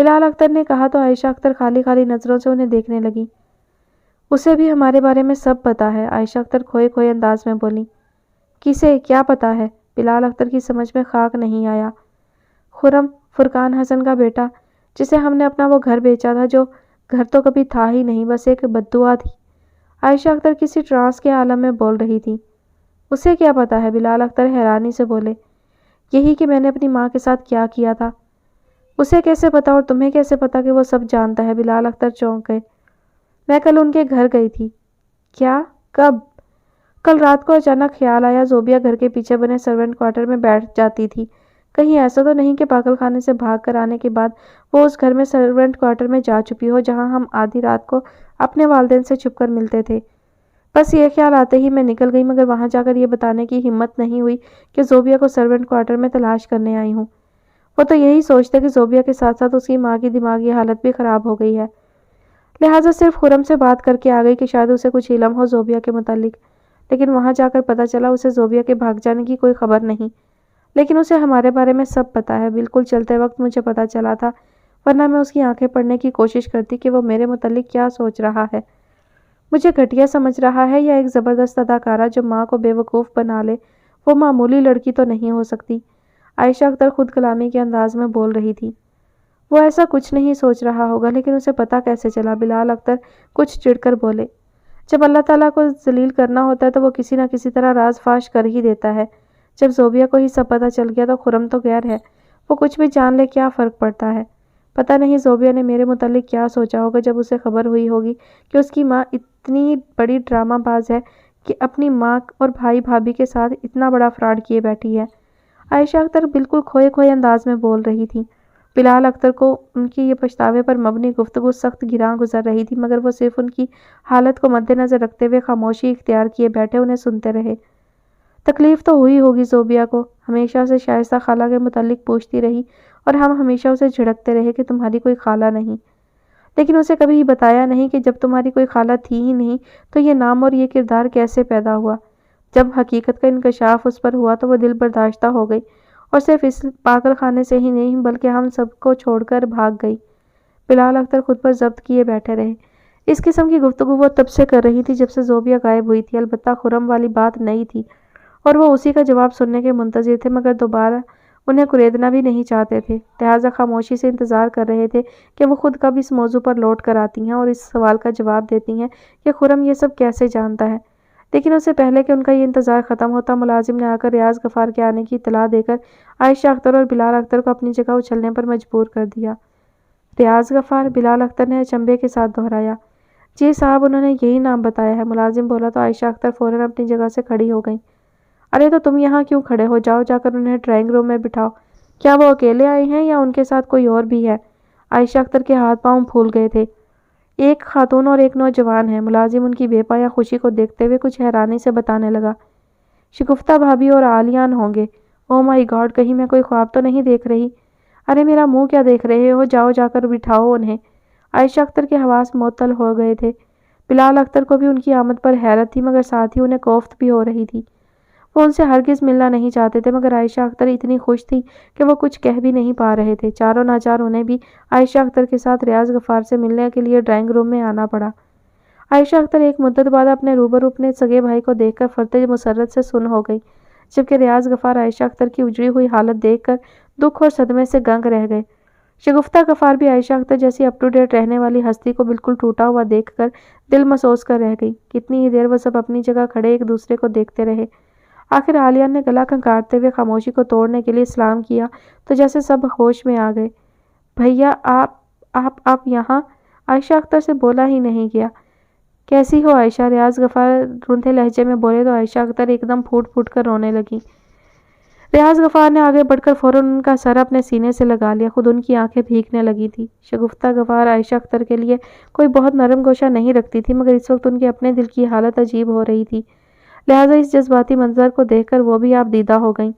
بلال اختر نے کہا تو عائشہ اختر خالی خالی نظروں سے انہیں دیکھنے لگی۔ اسے بھی ہمارے بارے میں سب پتا ہے، عائشہ اختر کھوئے کھوئے انداز میں بولی۔ کسے کیا پتا ہے؟ بلال اختر کی سمجھ میں خاک نہیں آیا۔ خرم، فرقان حسن کا بیٹا، جسے ہم نے اپنا وہ گھر بیچا تھا، جو گھر تو کبھی تھا ہی نہیں، بس ایک بددعا تھی۔ عائشہ اختر کسی ٹرانس کے عالم میں بول رہی تھی۔ اسے کیا پتا ہے؟ بلال اختر حیرانی سے بولے۔ یہی کہ میں نے اپنی ماں کے ساتھ کیا کیا تھا۔ اسے کیسے پتا اور تمہیں کیسے پتا کہ وہ سب جانتا ہے؟ بلال اختر چونک گئے۔ میں کل ان کے گھر گئی تھی۔ کیا؟ کب؟ کل رات کو اچانک خیال آیا زوبیا گھر کے پیچھے بنے سرونٹ کوارٹر میں بیٹھ جاتی تھی۔ کہیں ایسا تو نہیں کہ پاگل خانے سے بھاگ کر آنے کے بعد وہ اس گھر میں سرونٹ کوارٹر میں جا چھپی ہو جہاں ہم آدھی رات کو اپنے والدین سے چھپ کر ملتے تھے۔ بس یہ خیال آتے ہی میں نکل گئی، مگر وہاں جا کر یہ بتانے کی ہمت نہیں ہوئی کہ زوبیا کو سرونٹ کوارٹر میں تلاش کرنے آئی ہوں۔ وہ تو یہی سوچتے کہ زوبیا کے ساتھ ساتھ اس کی ماں کی دماغی حالت بھی خراب ہو گئی ہے، لہٰذا صرف خرم سے بات کر کے آ گئی کہ شاید اسے کچھ علم ہو زوبیا کے متعلق۔ لیکن وہاں جا کر پتہ چلا اسے زوبیا کے بھاگ جانے کی کوئی خبر نہیں، لیکن اسے ہمارے بارے میں سب پتا ہے۔ بالکل چلتے وقت مجھے پتہ چلا تھا، ورنہ میں اس کی آنکھیں پڑھنے کی کوشش کرتی کہ وہ میرے متعلق کیا سوچ رہا ہے، مجھے گھٹیا سمجھ رہا ہے یا ایک زبردست اداکارہ جو ماں کو بے وقوف بنا لے۔ وہ معمولی لڑکی تو نہیں ہو سکتی۔ عائشہ اختر خود کلامی کے انداز میں بول رہی تھی۔ وہ ایسا کچھ نہیں سوچ رہا ہوگا، لیکن اسے پتہ کیسے چلا؟ بلال اختر کچھ چڑ کر بولے۔ جب اللہ تعالیٰ کو ذلیل کرنا ہوتا ہے تو وہ کسی نہ کسی طرح راز فاش کر ہی دیتا ہے۔ جب زوبیا کو ہی سب پتہ چل گیا تو خرم تو غیر ہے، وہ کچھ بھی جان لے کیا فرق پڑتا ہے؟ پتہ نہیں زوبیا نے میرے متعلق کیا سوچا ہوگا جب اسے خبر ہوئی ہوگی کہ اس کی ماں اتنی بڑی ڈرامہ باز ہے کہ اپنی ماں اور بھائی بھابھی کے ساتھ اتنا بڑا فراڈ کیے بیٹھی ہے۔ عائشہ اختر بالکل کھوئے کھوئے انداز میں بول رہی تھی۔ بلال اختر کو ان کی یہ پچھتاوے پر مبنی گفتگو سخت گراں گزر رہی تھی، مگر وہ صرف ان کی حالت کو مد نظر رکھتے ہوئے خاموشی اختیار کیے بیٹھے انہیں سنتے رہے۔ تکلیف تو ہوئی ہوگی زوبیا کو، ہمیشہ سے شائستہ خالہ کے متعلق پوچھتی رہی اور ہم ہمیشہ اسے جھڑکتے رہے کہ تمہاری کوئی خالہ نہیں، لیکن اسے کبھی بتایا نہیں کہ جب تمہاری کوئی خالہ تھی ہی نہیں تو یہ نام اور یہ کردار کیسے پیدا ہوا۔ جب حقیقت کا انکشاف اس پر ہوا تو وہ دل برداشتہ ہو گئی اور صرف اس پاگل خانے سے ہی نہیں بلکہ ہم سب کو چھوڑ کر بھاگ گئی۔ بلال اختر خود پر ضبط کیے بیٹھے رہے۔ اس قسم کی گفتگو وہ تب سے کر رہی تھی جب سے زوبیا غائب ہوئی تھی۔ البتہ خرم والی بات نئی تھی اور وہ اسی کا جواب سننے کے منتظر تھے، مگر دوبارہ انہیں کریدنا بھی نہیں چاہتے تھے، لہٰذا خاموشی سے انتظار کر رہے تھے کہ وہ خود کب اس موضوع پر لوٹ کر آتی ہیں اور اس سوال کا جواب دیتی ہیں کہ خرم یہ سب کیسے جانتا ہے۔ لیکن اس سے پہلے کہ ان کا یہ انتظار ختم ہوتا، ملازم نے آ کر ریاض غفار کے آنے کی اطلاع دے کر عائشہ اختر اور بلال اختر کو اپنی جگہ اچھلنے پر مجبور کر دیا۔ ریاض غفار؟ بلال اختر نے اچنبھے کے ساتھ دہرایا۔ جی صاحب، انہوں نے یہی نام بتایا ہے، ملازم بولا تو عائشہ اختر فوراً اپنی جگہ سے کھڑی ہو گئیں۔ ارے تو تم یہاں کیوں کھڑے ہو؟ جاؤ جا کر انہیں ڈرائنگ روم میں بٹھاؤ۔ کیا وہ اکیلے آئے ہیں یا ان کے ساتھ کوئی اور بھی ہے؟ عائشہ اختر کے ہاتھ پاؤں پھول گئے تھے۔ ایک خاتون اور ایک نوجوان ہے، ملازم ان کی بے پایا خوشی کو دیکھتے ہوئے کچھ حیرانی سے بتانے لگا۔ شگفتہ بھابھی اور عالیان ہوں گے۔ او مائی گاڈ، کہیں میں کوئی خواب تو نہیں دیکھ رہی؟ ارے میرا منہ کیا دیکھ رہے ہو؟ جاؤ جا کر بٹھاؤ انہیں۔ عائشہ اختر کے حواس معطل ہو گئے تھے۔ بلال اختر کو بھی ان کی آمد پر حیرت تھی، مگر ساتھ ہی انہیں کوفت بھی ہو رہی تھی۔ وہ ان سے ہرگز ملنا نہیں چاہتے تھے، مگر عائشہ اختر اتنی خوش تھی کہ وہ کچھ کہہ بھی نہیں پا رہے تھے۔ چاروں ناچار انہیں بھی عائشہ اختر کے ساتھ ریاض غفار سے ملنے کے لیے ڈرائنگ روم میں آنا پڑا۔ عائشہ اختر ایک مدت بعد اپنے روبرو اپنے سگے بھائی کو دیکھ کر فرط مسرت سے سن ہو گئی، جبکہ ریاض غفار عائشہ اختر کی اجڑی ہوئی حالت دیکھ کر دکھ اور صدمے سے گنگ رہ گئے۔ شگفتہ غفار بھی عائشہ اختر جیسی اپ ٹو ڈیٹ رہنے والی ہستی کو بالکل ٹوٹا ہوا دیکھ کر دل مسوس کر رہ گئی۔ کتنی ہی دیر وہ سب اپنی جگہ کھڑے ایک دوسرے کو دیکھتے رہے۔ آخر عالیہ نے گلا کھنکارتے ہوئے خاموشی کو توڑنے کے لیے سلام کیا تو جیسے سب ہوش میں آ گئے۔ بھیا آپ یہاں؟ عائشہ اختر سے بولا ہی نہیں گیا۔ کیسی ہو عائشہ؟ ریاض غفار روندھے لہجے میں بولے تو عائشہ اختر ایک دم پھوٹ پھوٹ کر رونے لگی۔ ریاض غفار نے آگے بڑھ کر فوراً ان کا سر اپنے سینے سے لگا لیا، خود ان کی آنکھیں بھیگنے لگی تھی۔ شگفتہ غفار عائشہ اختر کے لیے کوئی بہت نرم گوشہ نہیں رکھتی تھی، مگر اس وقت ان کے اپنے دل کی حالت عجیب ہو رہی تھی، لہٰذا اس جذباتی منظر کو دیکھ کر وہ بھی آپ دیدہ ہو گئیں۔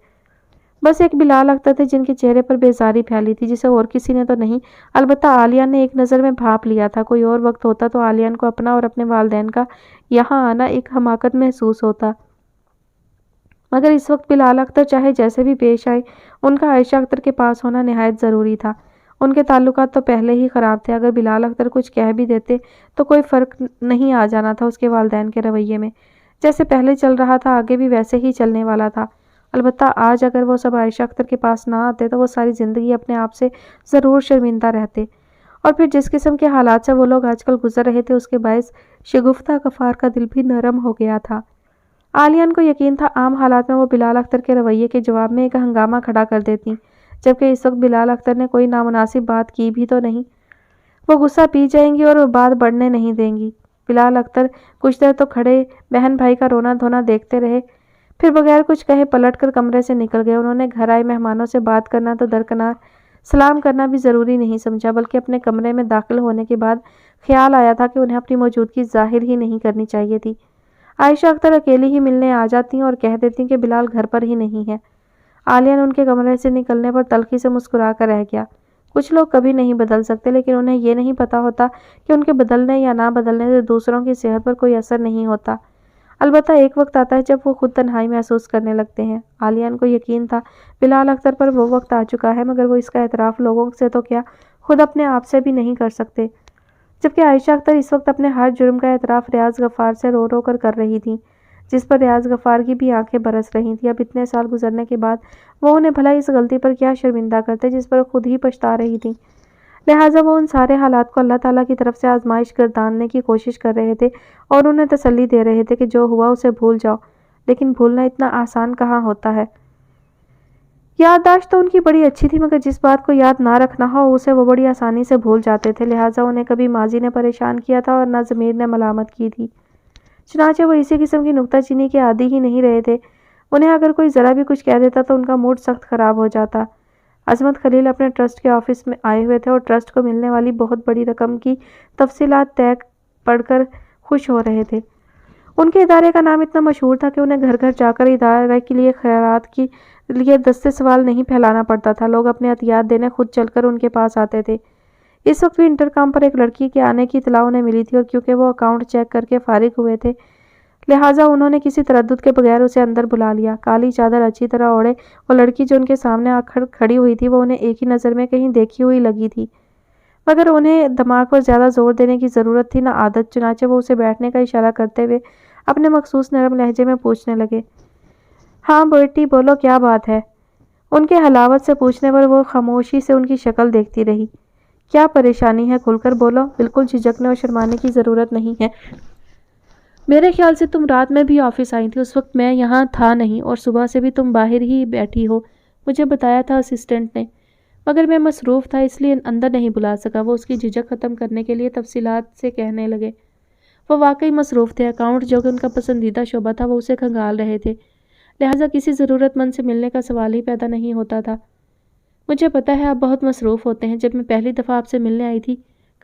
بس ایک بلال اختر تھے جن کے چہرے پر بیزاری پھیلی تھی، جسے اور کسی نے تو نہیں، البتہ عالیہ نے ایک نظر میں بھانپ لیا تھا۔ کوئی اور وقت ہوتا تو عالیہ کو اپنا اور اپنے والدین کا یہاں آنا ایک حماقت محسوس ہوتا، مگر اس وقت بلال اختر چاہے جیسے بھی پیش آئے، ان کا عائشہ اختر کے پاس ہونا نہایت ضروری تھا۔ ان کے تعلقات تو پہلے ہی خراب تھے، اگر بلال اختر کچھ کہہ بھی دیتے تو کوئی فرق نہیں آ جانا تھا اس کے والدین کے رویے میں۔ جیسے پہلے چل رہا تھا آگے بھی ویسے ہی چلنے والا تھا۔ البتہ آج اگر وہ سب عائشہ اختر کے پاس نہ آتے تو وہ ساری زندگی اپنے آپ سے ضرور شرمندہ رہتے، اور پھر جس قسم کے حالات سے وہ لوگ آج کل گزر رہے تھے اس کے باعث شگفتہ غفار کا دل بھی نرم ہو گیا تھا۔ عالیان کو یقین تھا عام حالات میں وہ بلال اختر کے رویے کے جواب میں ایک ہنگامہ کھڑا کر دیتی، جبکہ اس وقت بلال اختر نے کوئی نامناسب بات کی بھی تو نہیں۔ وہ غصہ پی جائیں گی اور وہ بات بڑھنے نہیں دیں گی۔ بلال اختر کچھ دیر تو کھڑے بہن بھائی کا رونا دھونا دیکھتے رہے، پھر بغیر کچھ کہے پلٹ کر کمرے سے نکل گئے۔ انہوں نے گھر آئے مہمانوں سے بات کرنا تو درکنار، سلام کرنا بھی ضروری نہیں سمجھا، بلکہ اپنے کمرے میں داخل ہونے کے بعد خیال آیا تھا کہ انہیں اپنی موجودگی ظاہر ہی نہیں کرنی چاہیے تھی۔ عائشہ اختر اکیلی ہی ملنے آ جاتی اور کہہ دیتی کہ بلال گھر پر ہی نہیں ہے۔ عالیہ نے ان کے کمرے سے نکلنے پر تلخی سے مسکرا کر رہ گیا۔ کچھ لوگ کبھی نہیں بدل سکتے، لیکن انہیں یہ نہیں پتا ہوتا کہ ان کے بدلنے یا نہ بدلنے سے دوسروں کی صحت پر کوئی اثر نہیں ہوتا۔ البتہ ایک وقت آتا ہے جب وہ خود تنہائی محسوس کرنے لگتے ہیں۔ عالیان کو یقین تھا بلال اختر پر وہ وقت آ چکا ہے، مگر وہ اس کا اعتراف لوگوں سے تو کیا خود اپنے آپ سے بھی نہیں کر سکتے۔ جبکہ عائشہ اختر اس وقت اپنے ہر جرم کا اعتراف ریاض غفار سے رو رو کر رہی تھی، جس پر ریاض غفار کی بھی آنکھیں برس رہی تھیں۔ اب اتنے سال گزرنے کے بعد وہ انہیں بھلا اس غلطی پر کیا شرمندہ کرتے جس پر خود ہی پچھتا رہی تھی۔ لہٰذا وہ ان سارے حالات کو اللہ تعالیٰ کی طرف سے آزمائش گرداننے کی کوشش کر رہے تھے اور انہیں تسلی دے رہے تھے کہ جو ہوا اسے بھول جاؤ، لیکن بھولنا اتنا آسان کہاں ہوتا ہے۔ یادداشت تو ان کی بڑی اچھی تھی، مگر جس بات کو یاد نہ رکھنا ہو اسے وہ بڑی آسانی سے بھول جاتے تھے۔ لہٰذا انہیں کبھی ماضی نے پریشان کیا تھا اور نہ ضمیر نے ملامت کی تھی۔ چنانچہ وہ اسی قسم کی نکتہ چینی کے عادی ہی نہیں رہے تھے۔ انہیں اگر کوئی ذرا بھی کچھ کہہ دیتا تو ان کا موڈ سخت خراب ہو جاتا۔ عظمت خلیل اپنے ٹرسٹ کے آفس میں آئے ہوئے تھے اور ٹرسٹ کو ملنے والی بہت بڑی رقم کی تفصیلات طے پڑھ کر خوش ہو رہے تھے۔ ان کے ادارے کا نام اتنا مشہور تھا کہ انہیں گھر گھر جا کر ادارے کے لیے خیرات کے لیے دستے سوال نہیں پھیلانا پڑتا تھا، لوگ اپنے عطیات دینے خود چل کر ان کے پاس آتے تھے۔ اس وقت بھی انٹرکام پر ایک لڑکی کے آنے کی اطلاع انہیں ملی تھی، اور کیونکہ وہ اکاؤنٹ چیک کر کے فارغ ہوئے تھے لہٰذا انہوں نے کسی تردد کے بغیر اسے اندر بلا لیا۔ کالی چادر اچھی طرح اوڑھے وہ لڑکی جو ان کے سامنے آ کر کھڑی ہوئی تھی، وہ انہیں ایک ہی نظر میں کہیں دیکھی ہوئی لگی تھی، مگر انہیں دماغ پر زیادہ زور دینے کی ضرورت تھی نہ عادت۔ چنانچہ وہ اسے بیٹھنے کا اشارہ کرتے ہوئے اپنے مخصوص نرم لہجے میں پوچھنے لگے، ہاں بیٹی بولو کیا بات ہے؟ ان کے حلاوت سے پوچھنے پر وہ خاموشی سے ان کی شکل دیکھتی رہی۔ کیا پریشانی ہے؟ کھل کر بولو، بالکل جھجکنے اور شرمانے کی ضرورت نہیں ہے۔ میرے خیال سے تم رات میں بھی آفس آئی تھی، اس وقت میں یہاں تھا نہیں، اور صبح سے بھی تم باہر ہی بیٹھی ہو، مجھے بتایا تھا اسسٹنٹ نے، مگر میں مصروف تھا اس لیے اندر نہیں بلا سکا۔ وہ اس کی جھجک ختم کرنے کے لیے تفصیلات سے کہنے لگے۔ وہ واقعی مصروف تھے، اکاؤنٹ جو کہ ان کا پسندیدہ شعبہ تھا وہ اسے کھنگال رہے تھے، لہٰذا کسی ضرورت مند سے ملنے کا سوال ہی پیدا نہیں ہوتا تھا۔ مجھے پتا ہے آپ بہت مصروف ہوتے ہیں، جب میں پہلی دفعہ آپ سے ملنے آئی تھی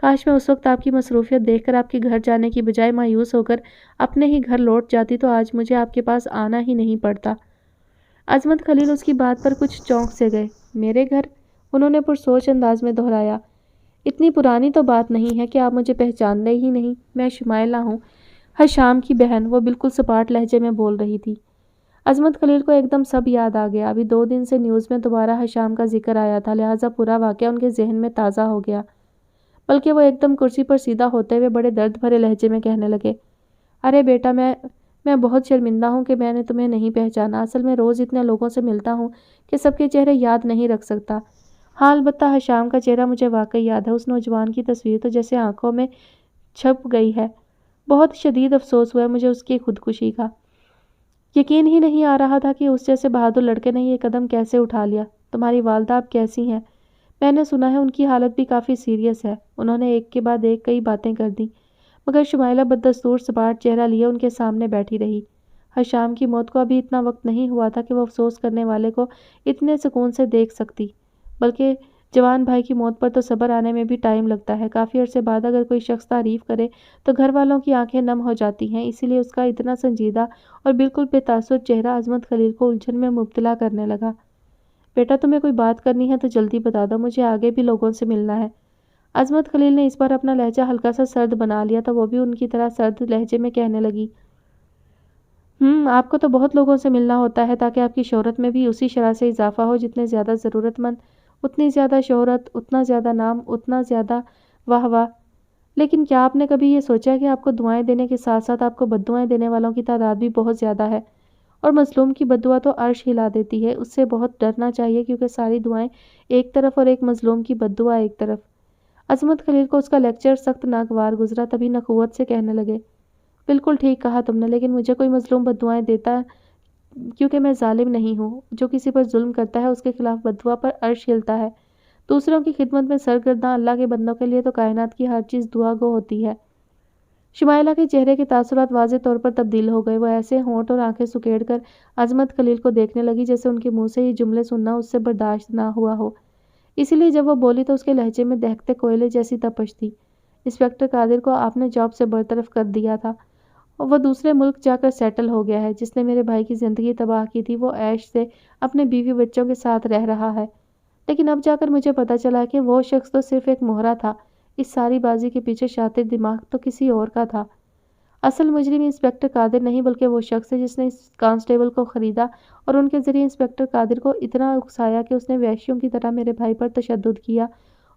کاش میں اس وقت آپ کی مصروفیت دیکھ کر آپ کے گھر جانے کی بجائے مایوس ہو کر اپنے ہی گھر لوٹ جاتی تو آج مجھے آپ کے پاس آنا ہی نہیں پڑتا۔ عظمت خلیل اس کی بات پر کچھ چونک سے گئے۔ میرے گھر؟ انہوں نے پرسوچ انداز میں دہرایا۔ اتنی پرانی تو بات نہیں ہے کہ آپ مجھے پہچانتے ہی نہیں۔ میں شمائلہ ہوں، حشام کی بہن، وہ بالکل سپاٹ لہجے میں بول رہی تھی۔ عظمت خلیل کو ایک دم سب یاد آ گیا۔ ابھی 2 دن سے نیوز میں دوبارہ حشام کا ذکر آیا تھا، لہٰذا پورا واقعہ ان کے ذہن میں تازہ ہو گیا۔ بلکہ وہ ایک دم کرسی پر سیدھا ہوتے ہوئے بڑے درد بھرے لہجے میں کہنے لگے، ارے بیٹا میں بہت شرمندہ ہوں کہ میں نے تمہیں نہیں پہچانا۔ اصل میں روز اتنے لوگوں سے ملتا ہوں کہ سب کے چہرے یاد نہیں رکھ سکتا۔ ہاں البتہ حشام کا چہرہ مجھے واقعی یاد ہے۔ اس نوجوان کی تصویر تو جیسے آنکھوں میں چھپ گئی ہے۔ بہت شدید افسوس ہوا ہے مجھے اس کی خودکشی کا۔ یقین ہی نہیں آ رہا تھا کہ اس جیسے بہادر لڑکے نے یہ قدم کیسے اٹھا لیا۔ تمہاری والدہ اب کیسی ہیں؟ میں نے سنا ہے ان کی حالت بھی کافی سیریس ہے۔ انہوں نے ایک کے بعد ایک کئی باتیں کر دیں، مگر شمائلہ بددستور سپاٹ چہرہ لیے ان کے سامنے بیٹھی رہی۔ حشام کی موت کو ابھی اتنا وقت نہیں ہوا تھا کہ وہ افسوس کرنے والے کو اتنے سکون سے دیکھ سکتی، بلکہ جوان بھائی کی موت پر تو صبر آنے میں بھی ٹائم لگتا ہے۔ کافی عرصے بعد اگر کوئی شخص تعریف کرے تو گھر والوں کی آنکھیں نم ہو جاتی ہیں، اسی لیے اس کا اتنا سنجیدہ اور بالکل بے تاثر چہرہ عظمت خلیل کو الجھن میں مبتلا کرنے لگا۔ بیٹا تمہیں کوئی بات کرنی ہے تو جلدی بتا دو، مجھے آگے بھی لوگوں سے ملنا ہے۔ عظمت خلیل نے اس بار اپنا لہجہ ہلکا سا سرد بنا لیا تو وہ بھی ان کی طرح سرد لہجے میں کہنے لگی، آپ کو تو بہت لوگوں سے ملنا ہوتا ہے تاکہ آپ کی شہرت میں بھی اسی شرح سے اضافہ ہو جتنے زیادہ ضرورت مند اتنی زیادہ شہرت، اتنا زیادہ نام، اتنا زیادہ واہ واہ۔ لیکن کیا آپ نے کبھی یہ سوچا کہ آپ کو دعائیں دینے کے ساتھ ساتھ آپ کو بددعائیں دینے والوں کی تعداد بھی بہت زیادہ ہے؟ اور مظلوم کی بددعا تو عرش ہلا دیتی ہے، اس سے بہت ڈرنا چاہیے، کیونکہ ساری دعائیں ایک طرف اور ایک مظلوم کی بددعا ایک طرف۔ عظمت خلیل کو اس کا لیکچر سخت ناگوار گزرا، تبھی نخوت سے کہنے لگے، بالکل ٹھیک کہا تم نے، لیکن مجھے کوئی مظلوم بددعائیں دیتا کیونکہ میں ظالم نہیں ہوں۔ جو کسی پر ظلم کرتا ہے اس کے خلاف بددعا پر عرش ہلتا ہے۔ دوسروں کی خدمت میں سرگرداں اللہ کے بندوں کے لیے تو کائنات کی ہر چیز دعا گو ہوتی ہے۔ شمائلہ کے چہرے کے تاثرات واضح طور پر تبدیل ہو گئے، وہ ایسے ہونٹ اور آنکھیں سکیڑ کر عظمت خلیل کو دیکھنے لگی جیسے ان کے منہ سے یہ جملے سننا اس سے برداشت نہ ہوا ہو۔ اسی لیے جب وہ بولی تو اس کے لہجے میں دہکتے کوئلے جیسی تپش تھی۔ انسپکٹر قادر کو آپ نے جاب سے برطرف کر دیا تھا اور وہ دوسرے ملک جا کر سیٹل ہو گیا ہے۔ جس نے میرے بھائی کی زندگی تباہ کی تھی وہ عیش سے اپنے بیوی بچوں کے ساتھ رہ رہا ہے، لیکن اب جا کر مجھے پتہ چلا کہ وہ شخص تو صرف ایک مہرا تھا، اس ساری بازی کے پیچھے شاطر دماغ تو کسی اور کا تھا۔ اصل مجرم انسپکٹر قادر نہیں بلکہ وہ شخص ہے جس نے اس کانسٹیبل کو خریدا اور ان کے ذریعے انسپکٹر قادر کو اتنا اکسایا کہ اس نے وحشیوں کی طرح میرے بھائی پر تشدد کیا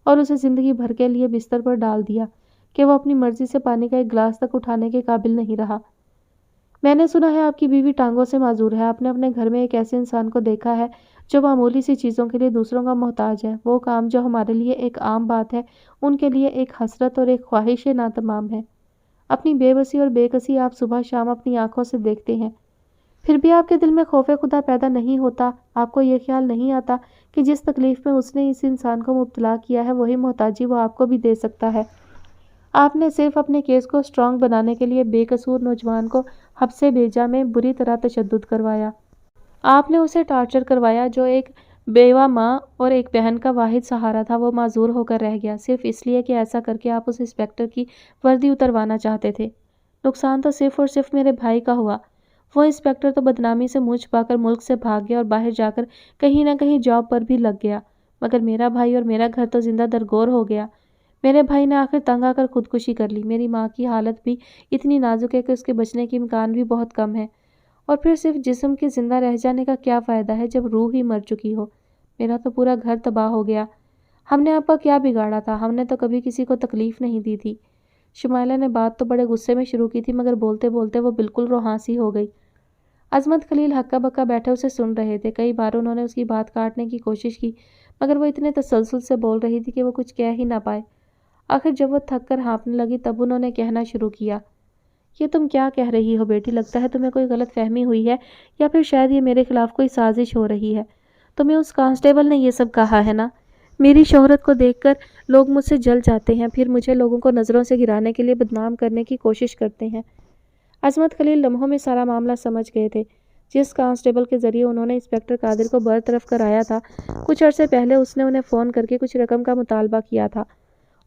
اور اسے زندگی بھر کے لیے بستر پر ڈال دیا کہ وہ اپنی مرضی سے پانی کا ایک گلاس تک اٹھانے کے قابل نہیں رہا۔ میں نے سنا ہے آپ کی بیوی ٹانگوں سے معذور ہے۔ آپ نے اپنے گھر میں ایک ایسے انسان کو دیکھا ہے جو معمولی سی چیزوں کے لیے دوسروں کا محتاج ہے۔ وہ کام جو ہمارے لیے ایک عام بات ہے ان کے لیے ایک حسرت اور ایک خواہش ناتمام ہے۔ اپنی بے بسی اور بے کسی آپ صبح شام اپنی آنکھوں سے دیکھتے ہیں، پھر بھی آپ کے دل میں خوف خدا پیدا نہیں ہوتا؟ آپ کو یہ خیال نہیں آتا کہ جس تکلیف میں اس نے اس انسان کو مبتلا کیا ہے وہی محتاجی وہ آپ کو بھی دے سکتا ہے؟ آپ نے صرف اپنے کیس کو سٹرانگ بنانے کے لیے بے قصور نوجوان کو حبسِ بیجا میں بری طرح تشدد کروایا۔ آپ نے اسے ٹارچر کروایا جو ایک بیوہ ماں اور ایک بہن کا واحد سہارا تھا، وہ معذور ہو کر رہ گیا صرف اس لیے کہ ایسا کر کے آپ اس انسپکٹر کی وردی اتروانا چاہتے تھے۔ نقصان تو صرف اور صرف میرے بھائی کا ہوا۔ وہ انسپکٹر تو بدنامی سے منہ چھپا کر ملک سے بھاگ گیا اور باہر جا کر کہیں نہ کہیں جاب پر بھی لگ گیا، مگر میرا بھائی اور میرا گھر تو زندہ درگور ہو گیا۔ میرے بھائی نے آخر تنگ آ کر خودکشی کر لی۔ میری ماں کی حالت بھی اتنی نازک ہے کہ اس کے بچنے کے امکان بھی بہت کم ہے، اور پھر صرف جسم کے زندہ رہ جانے کا کیا فائدہ ہے جب روح ہی مر چکی ہو؟ میرا تو پورا گھر تباہ ہو گیا۔ ہم نے آپ کا کیا بگاڑا تھا؟ ہم نے تو کبھی کسی کو تکلیف نہیں دی تھی۔ شمائلہ نے بات تو بڑے غصے میں شروع کی تھی مگر بولتے بولتے وہ بالکل روحاں سی ہو گئی۔ عظمت خلیل ہکا بکا بیٹھے اسے سن رہے تھے۔ کئی بار انہوں نے اس کی بات کاٹنے کی کوشش کی مگر وہ اتنے تسلسل سے بول رہی تھی کہ وہ کچھ کہہ ہی نہ پائے۔ آخر جب وہ تھک کر ہانپنے لگی تب انہوں نے کہنا شروع کیا، یہ تم کیا کہہ رہی ہو بیٹی؟ لگتا ہے تمہیں کوئی غلط فہمی ہوئی ہے، یا پھر شاید یہ میرے خلاف کوئی سازش ہو رہی ہے۔ تمہیں اس کانسٹیبل نے یہ سب کہا ہے نا؟ میری شہرت کو دیکھ کر لوگ مجھ سے جل جاتے ہیں، پھر مجھے لوگوں کو نظروں سے گرانے کے لیے بدنام کرنے کی کوشش کرتے ہیں۔ عظمت خلیل لمحوں میں سارا معاملہ سمجھ گئے تھے۔ جس کانسٹیبل کے ذریعے انہوں نے انسپکٹر قادر کو برطرف کرایا تھا، کچھ عرصے پہلے اس نے انہیں فون کر کے کچھ رقم کا مطالبہ کیا تھا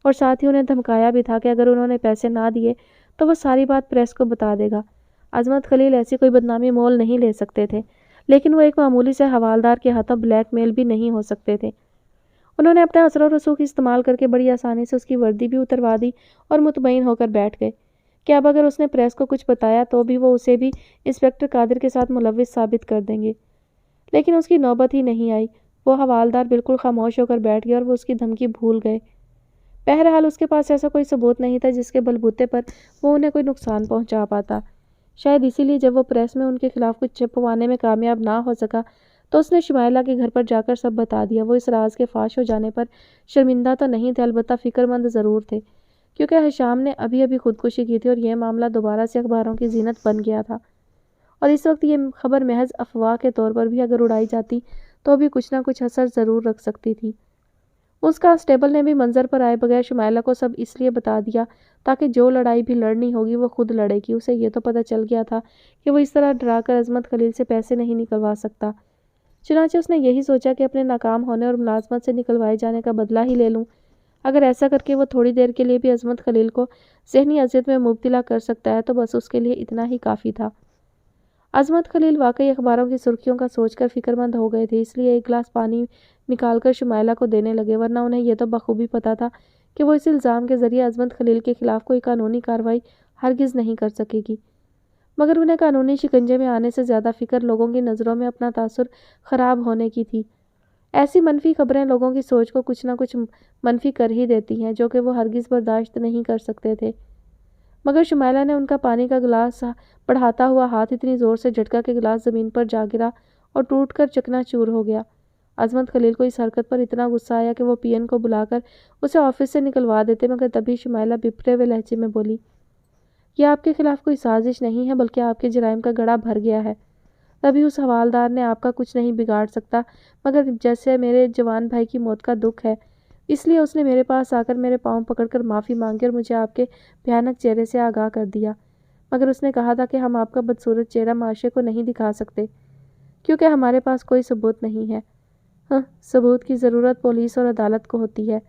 اور ساتھ ہی انہیں دھمکایا بھی تھا کہ اگر انہوں نے پیسے نہ دیے تو وہ ساری بات پریس کو بتا دے گا۔ عظمت خلیل ایسی کوئی بدنامی مول نہیں لے سکتے تھے، لیکن وہ ایک معمولی سے حوالدار کے ہاتھوں بلیک میل بھی نہیں ہو سکتے تھے۔ انہوں نے اپنا اثر و رسوخ استعمال کر کے بڑی آسانی سے اس کی وردی بھی اتروا دی اور مطمئن ہو کر بیٹھ گئے کہ اب اگر اس نے پریس کو کچھ بتایا تو بھی وہ اسے بھی انسپکٹر قادر کے ساتھ ملوث ثابت کر دیں گے۔ لیکن اس کی نوبت ہی نہیں آئی۔ وہ حوالدار بالکل خاموش ہو کر بیٹھ گیا اور وہ اس کی دھمکی بھول گئے۔ بہرحال اس کے پاس ایسا کوئی ثبوت نہیں تھا جس کے بلبوتے پر وہ انہیں کوئی نقصان پہنچا پاتا۔ شاید اسی لیے جب وہ پریس میں ان کے خلاف کچھ چھپوانے میں کامیاب نہ ہو سکا تو اس نے شمائلہ کے گھر پر جا کر سب بتا دیا۔ وہ اس راز کے فاش ہو جانے پر شرمندہ تو نہیں تھے، البتہ فکر مند ضرور تھے، کیونکہ حشام نے ابھی ابھی خودکشی کی تھی اور یہ معاملہ دوبارہ سے اخباروں کی زینت بن گیا تھا، اور اس وقت یہ خبر محض افواہ کے طور پر بھی اگر اڑائی جاتی تو بھی کچھ نہ کچھ اثر ضرور رکھ سکتی تھی۔ اس کانسٹیبل نے بھی منظر پر آئے بغیر شمائلہ کو سب اس لیے بتا دیا تاکہ جو لڑائی بھی لڑنی ہوگی وہ خود لڑے گی۔ اسے یہ تو پتہ چل گیا تھا کہ وہ اس طرح ڈرا کر عظمت خلیل سے پیسے نہیں نکلوا سکتا، چنانچہ اس نے یہی سوچا کہ اپنے ناکام ہونے اور ملازمت سے نکلوائے جانے کا بدلہ ہی لے لوں۔ اگر ایسا کر کے وہ تھوڑی دیر کے لیے بھی عظمت خلیل کو ذہنی اذیت میں مبتلا کر سکتا ہے تو بس اس کے لیے اتنا ہی کافی تھا۔ عظمت خلیل واقعی اخباروں کی سرخیوں کا سوچ کر فکر مند ہو گئے تھے، اس لیے ایک گلاس پانی نکال کر شمائلہ کو دینے لگے، ورنہ انہیں یہ تو بخوبی پتہ تھا کہ وہ اس الزام کے ذریعے عظمت خلیل کے خلاف کوئی قانونی کارروائی ہرگز نہیں کر سکے گی، مگر انہیں قانونی شکنجے میں آنے سے زیادہ فکر لوگوں کی نظروں میں اپنا تاثر خراب ہونے کی تھی۔ ایسی منفی خبریں لوگوں کی سوچ کو کچھ نہ کچھ منفی کر ہی دیتی ہیں، جو کہ وہ ہرگز برداشت نہیں کر سکتے تھے۔ مگر شمائلہ نے ان کا پانی کا گلاس بڑھاتا ہوا ہاتھ اتنی زور سے جھٹکا کہ گلاس زمین پر جا گرا اور ٹوٹ کر چکنا چور ہو گیا۔ عظمت خلیل کو اس حرکت پر اتنا غصہ آیا کہ وہ پی این کو بلا کر اسے آفس سے نکلوا دیتے، مگر تبھی شمائلہ بپھرے ہوئے لہجے میں بولی، یہ آپ کے خلاف کوئی سازش نہیں ہے، بلکہ آپ کے جرائم کا گڑھا بھر گیا ہے۔ تبھی اس حوالدار نے آپ کا کچھ نہیں بگاڑ سکتا، مگر جیسے میرے جوان بھائی کی موت کا دکھ ہے، اس لیے اس نے میرے پاس آ کر میرے پاؤں پکڑ کر معافی مانگی اور مجھے آپ کے بھیانک چہرے سے آگاہ کر دیا۔ مگر اس نے کہا تھا کہ ہم آپ کا بدصورت چہرہ معاشرے کو نہیں دکھا سکتے، کیونکہ ہمارے پاس کوئی ثبوت نہیں ہے۔ ہاں، ثبوت کی ضرورت پولیس اور عدالت کو ہوتی ہے۔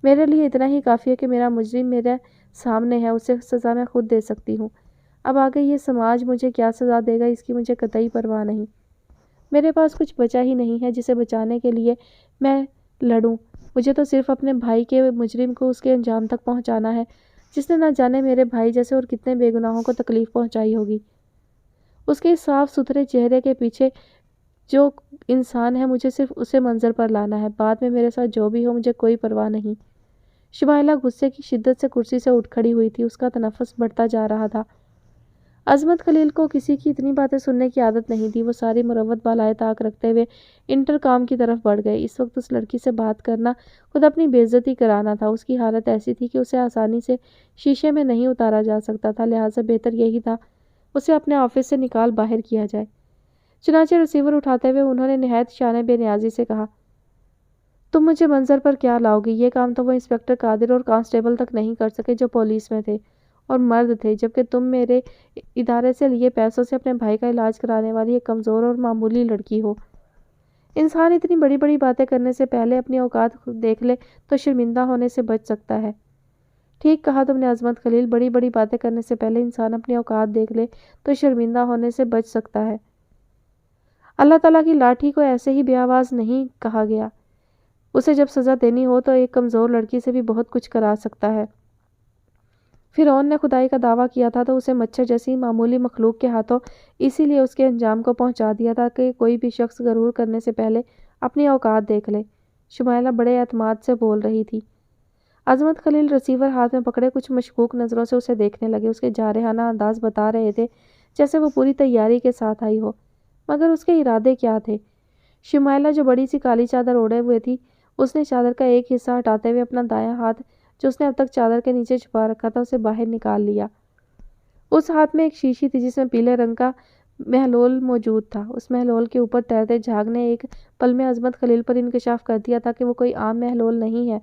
میرے لیے اتنا ہی کافی ہے کہ میرا مجرم میرے سامنے ہے، اسے سزا میں خود دے سکتی ہوں۔ اب آگے یہ سماج مجھے کیا سزا دے گا، اس کی مجھے قطعی پرواہ نہیں۔ میرے پاس کچھ بچا ہی نہیں ہے جسے بچانے کے لیے میں لڑوں۔ مجھے تو صرف اپنے بھائی کے مجرم کو اس کے انجام تک پہنچانا ہے، جس نے نہ جانے میرے بھائی جیسے اور کتنے بے گناہوں کو تکلیف پہنچائی ہوگی۔ اس کے صاف ستھرے چہرے کے پیچھے جو انسان ہے، مجھے صرف اسے منظر پر لانا ہے، بعد میں میرے ساتھ جو بھی ہو مجھے کوئی پرواہ نہیں۔ شمائلہ غصے کی شدت سے کرسی سے اٹھ کھڑی ہوئی تھی، اس کا تنفس بڑھتا جا رہا تھا۔ عظمت خلیل کو کسی کی اتنی باتیں سننے کی عادت نہیں تھی، وہ ساری مروت بالائے طاق رکھتے ہوئے انٹرکام کی طرف بڑھ گئے۔ اس وقت اس لڑکی سے بات کرنا خود اپنی بے عزتی کرانا تھا۔ اس کی حالت ایسی تھی کہ اسے آسانی سے شیشے میں نہیں اتارا جا سکتا تھا، لہٰذا بہتر یہی تھا اسے اپنے آفس سے نکال باہر کیا جائے۔ چنانچہ ریسیور اٹھاتے ہوئے انہوں نے نہایت شان بے نیازی سے کہا، تم مجھے منظر پر کیا لاؤ گی؟ یہ کام تو وہ انسپکٹر قادر اور کانسٹیبل تک نہیں کر سکے جو پولیس میں تھے اور مرد تھے، جبکہ تم میرے ادارے سے لیے پیسوں سے اپنے بھائی کا علاج کرانے والی ایک کمزور اور معمولی لڑکی ہو۔ انسان اتنی بڑی بڑی باتیں کرنے سے پہلے اپنی اوقات دیکھ لے تو شرمندہ ہونے سے بچ سکتا ہے۔ ٹھیک کہا تم نے عظمت خلیل، بڑی بڑی باتیں کرنے سے پہلے انسان اپنی اوقات دیکھ لے تو شرمندہ ہونے سے بچ سکتا ہے۔ اللہ تعالیٰ کی لاٹھی کو ایسے ہی بے آواز نہیں کہا گیا۔ اسے جب سزا دینی ہو تو ایک کمزور لڑکی سے بھی بہت کچھ کرا سکتا ہے۔ فرعون نے خدائی کا دعویٰ کیا تھا تو اسے مچھر جیسی معمولی مخلوق کے ہاتھوں اسی لیے اس کے انجام کو پہنچا دیا تھا کہ کوئی بھی شخص غرور کرنے سے پہلے اپنی اوقات دیکھ لے۔ شمائلہ بڑے اعتماد سے بول رہی تھی۔ عظمت خلیل ریسیور ہاتھ میں پکڑے کچھ مشکوک نظروں سے اسے دیکھنے لگے۔ اس کے جارحانہ انداز بتا رہے تھے جیسے وہ پوری تیاری کے ساتھ آئی ہو، مگر اس کے ارادے کیا تھے؟ شمائلہ جو بڑی سی کالی چادر اوڑھے ہوئے تھی، اس نے چادر کا ایک حصہ ہٹاتے ہوئے اپنا دایاں ہاتھ جو اس نے اب تک چادر کے نیچے چھپا رکھا تھا اسے باہر نکال لیا۔ اس ہاتھ میں ایک شیشی تھی جس میں پیلے رنگ کا محلول موجود تھا۔ اس محلول کے اوپر تیرتے جھاگ نے ایک پل میں عظمت خلیل پر انکشاف کر دیا تھا کہ وہ کوئی عام محلول نہیں ہے،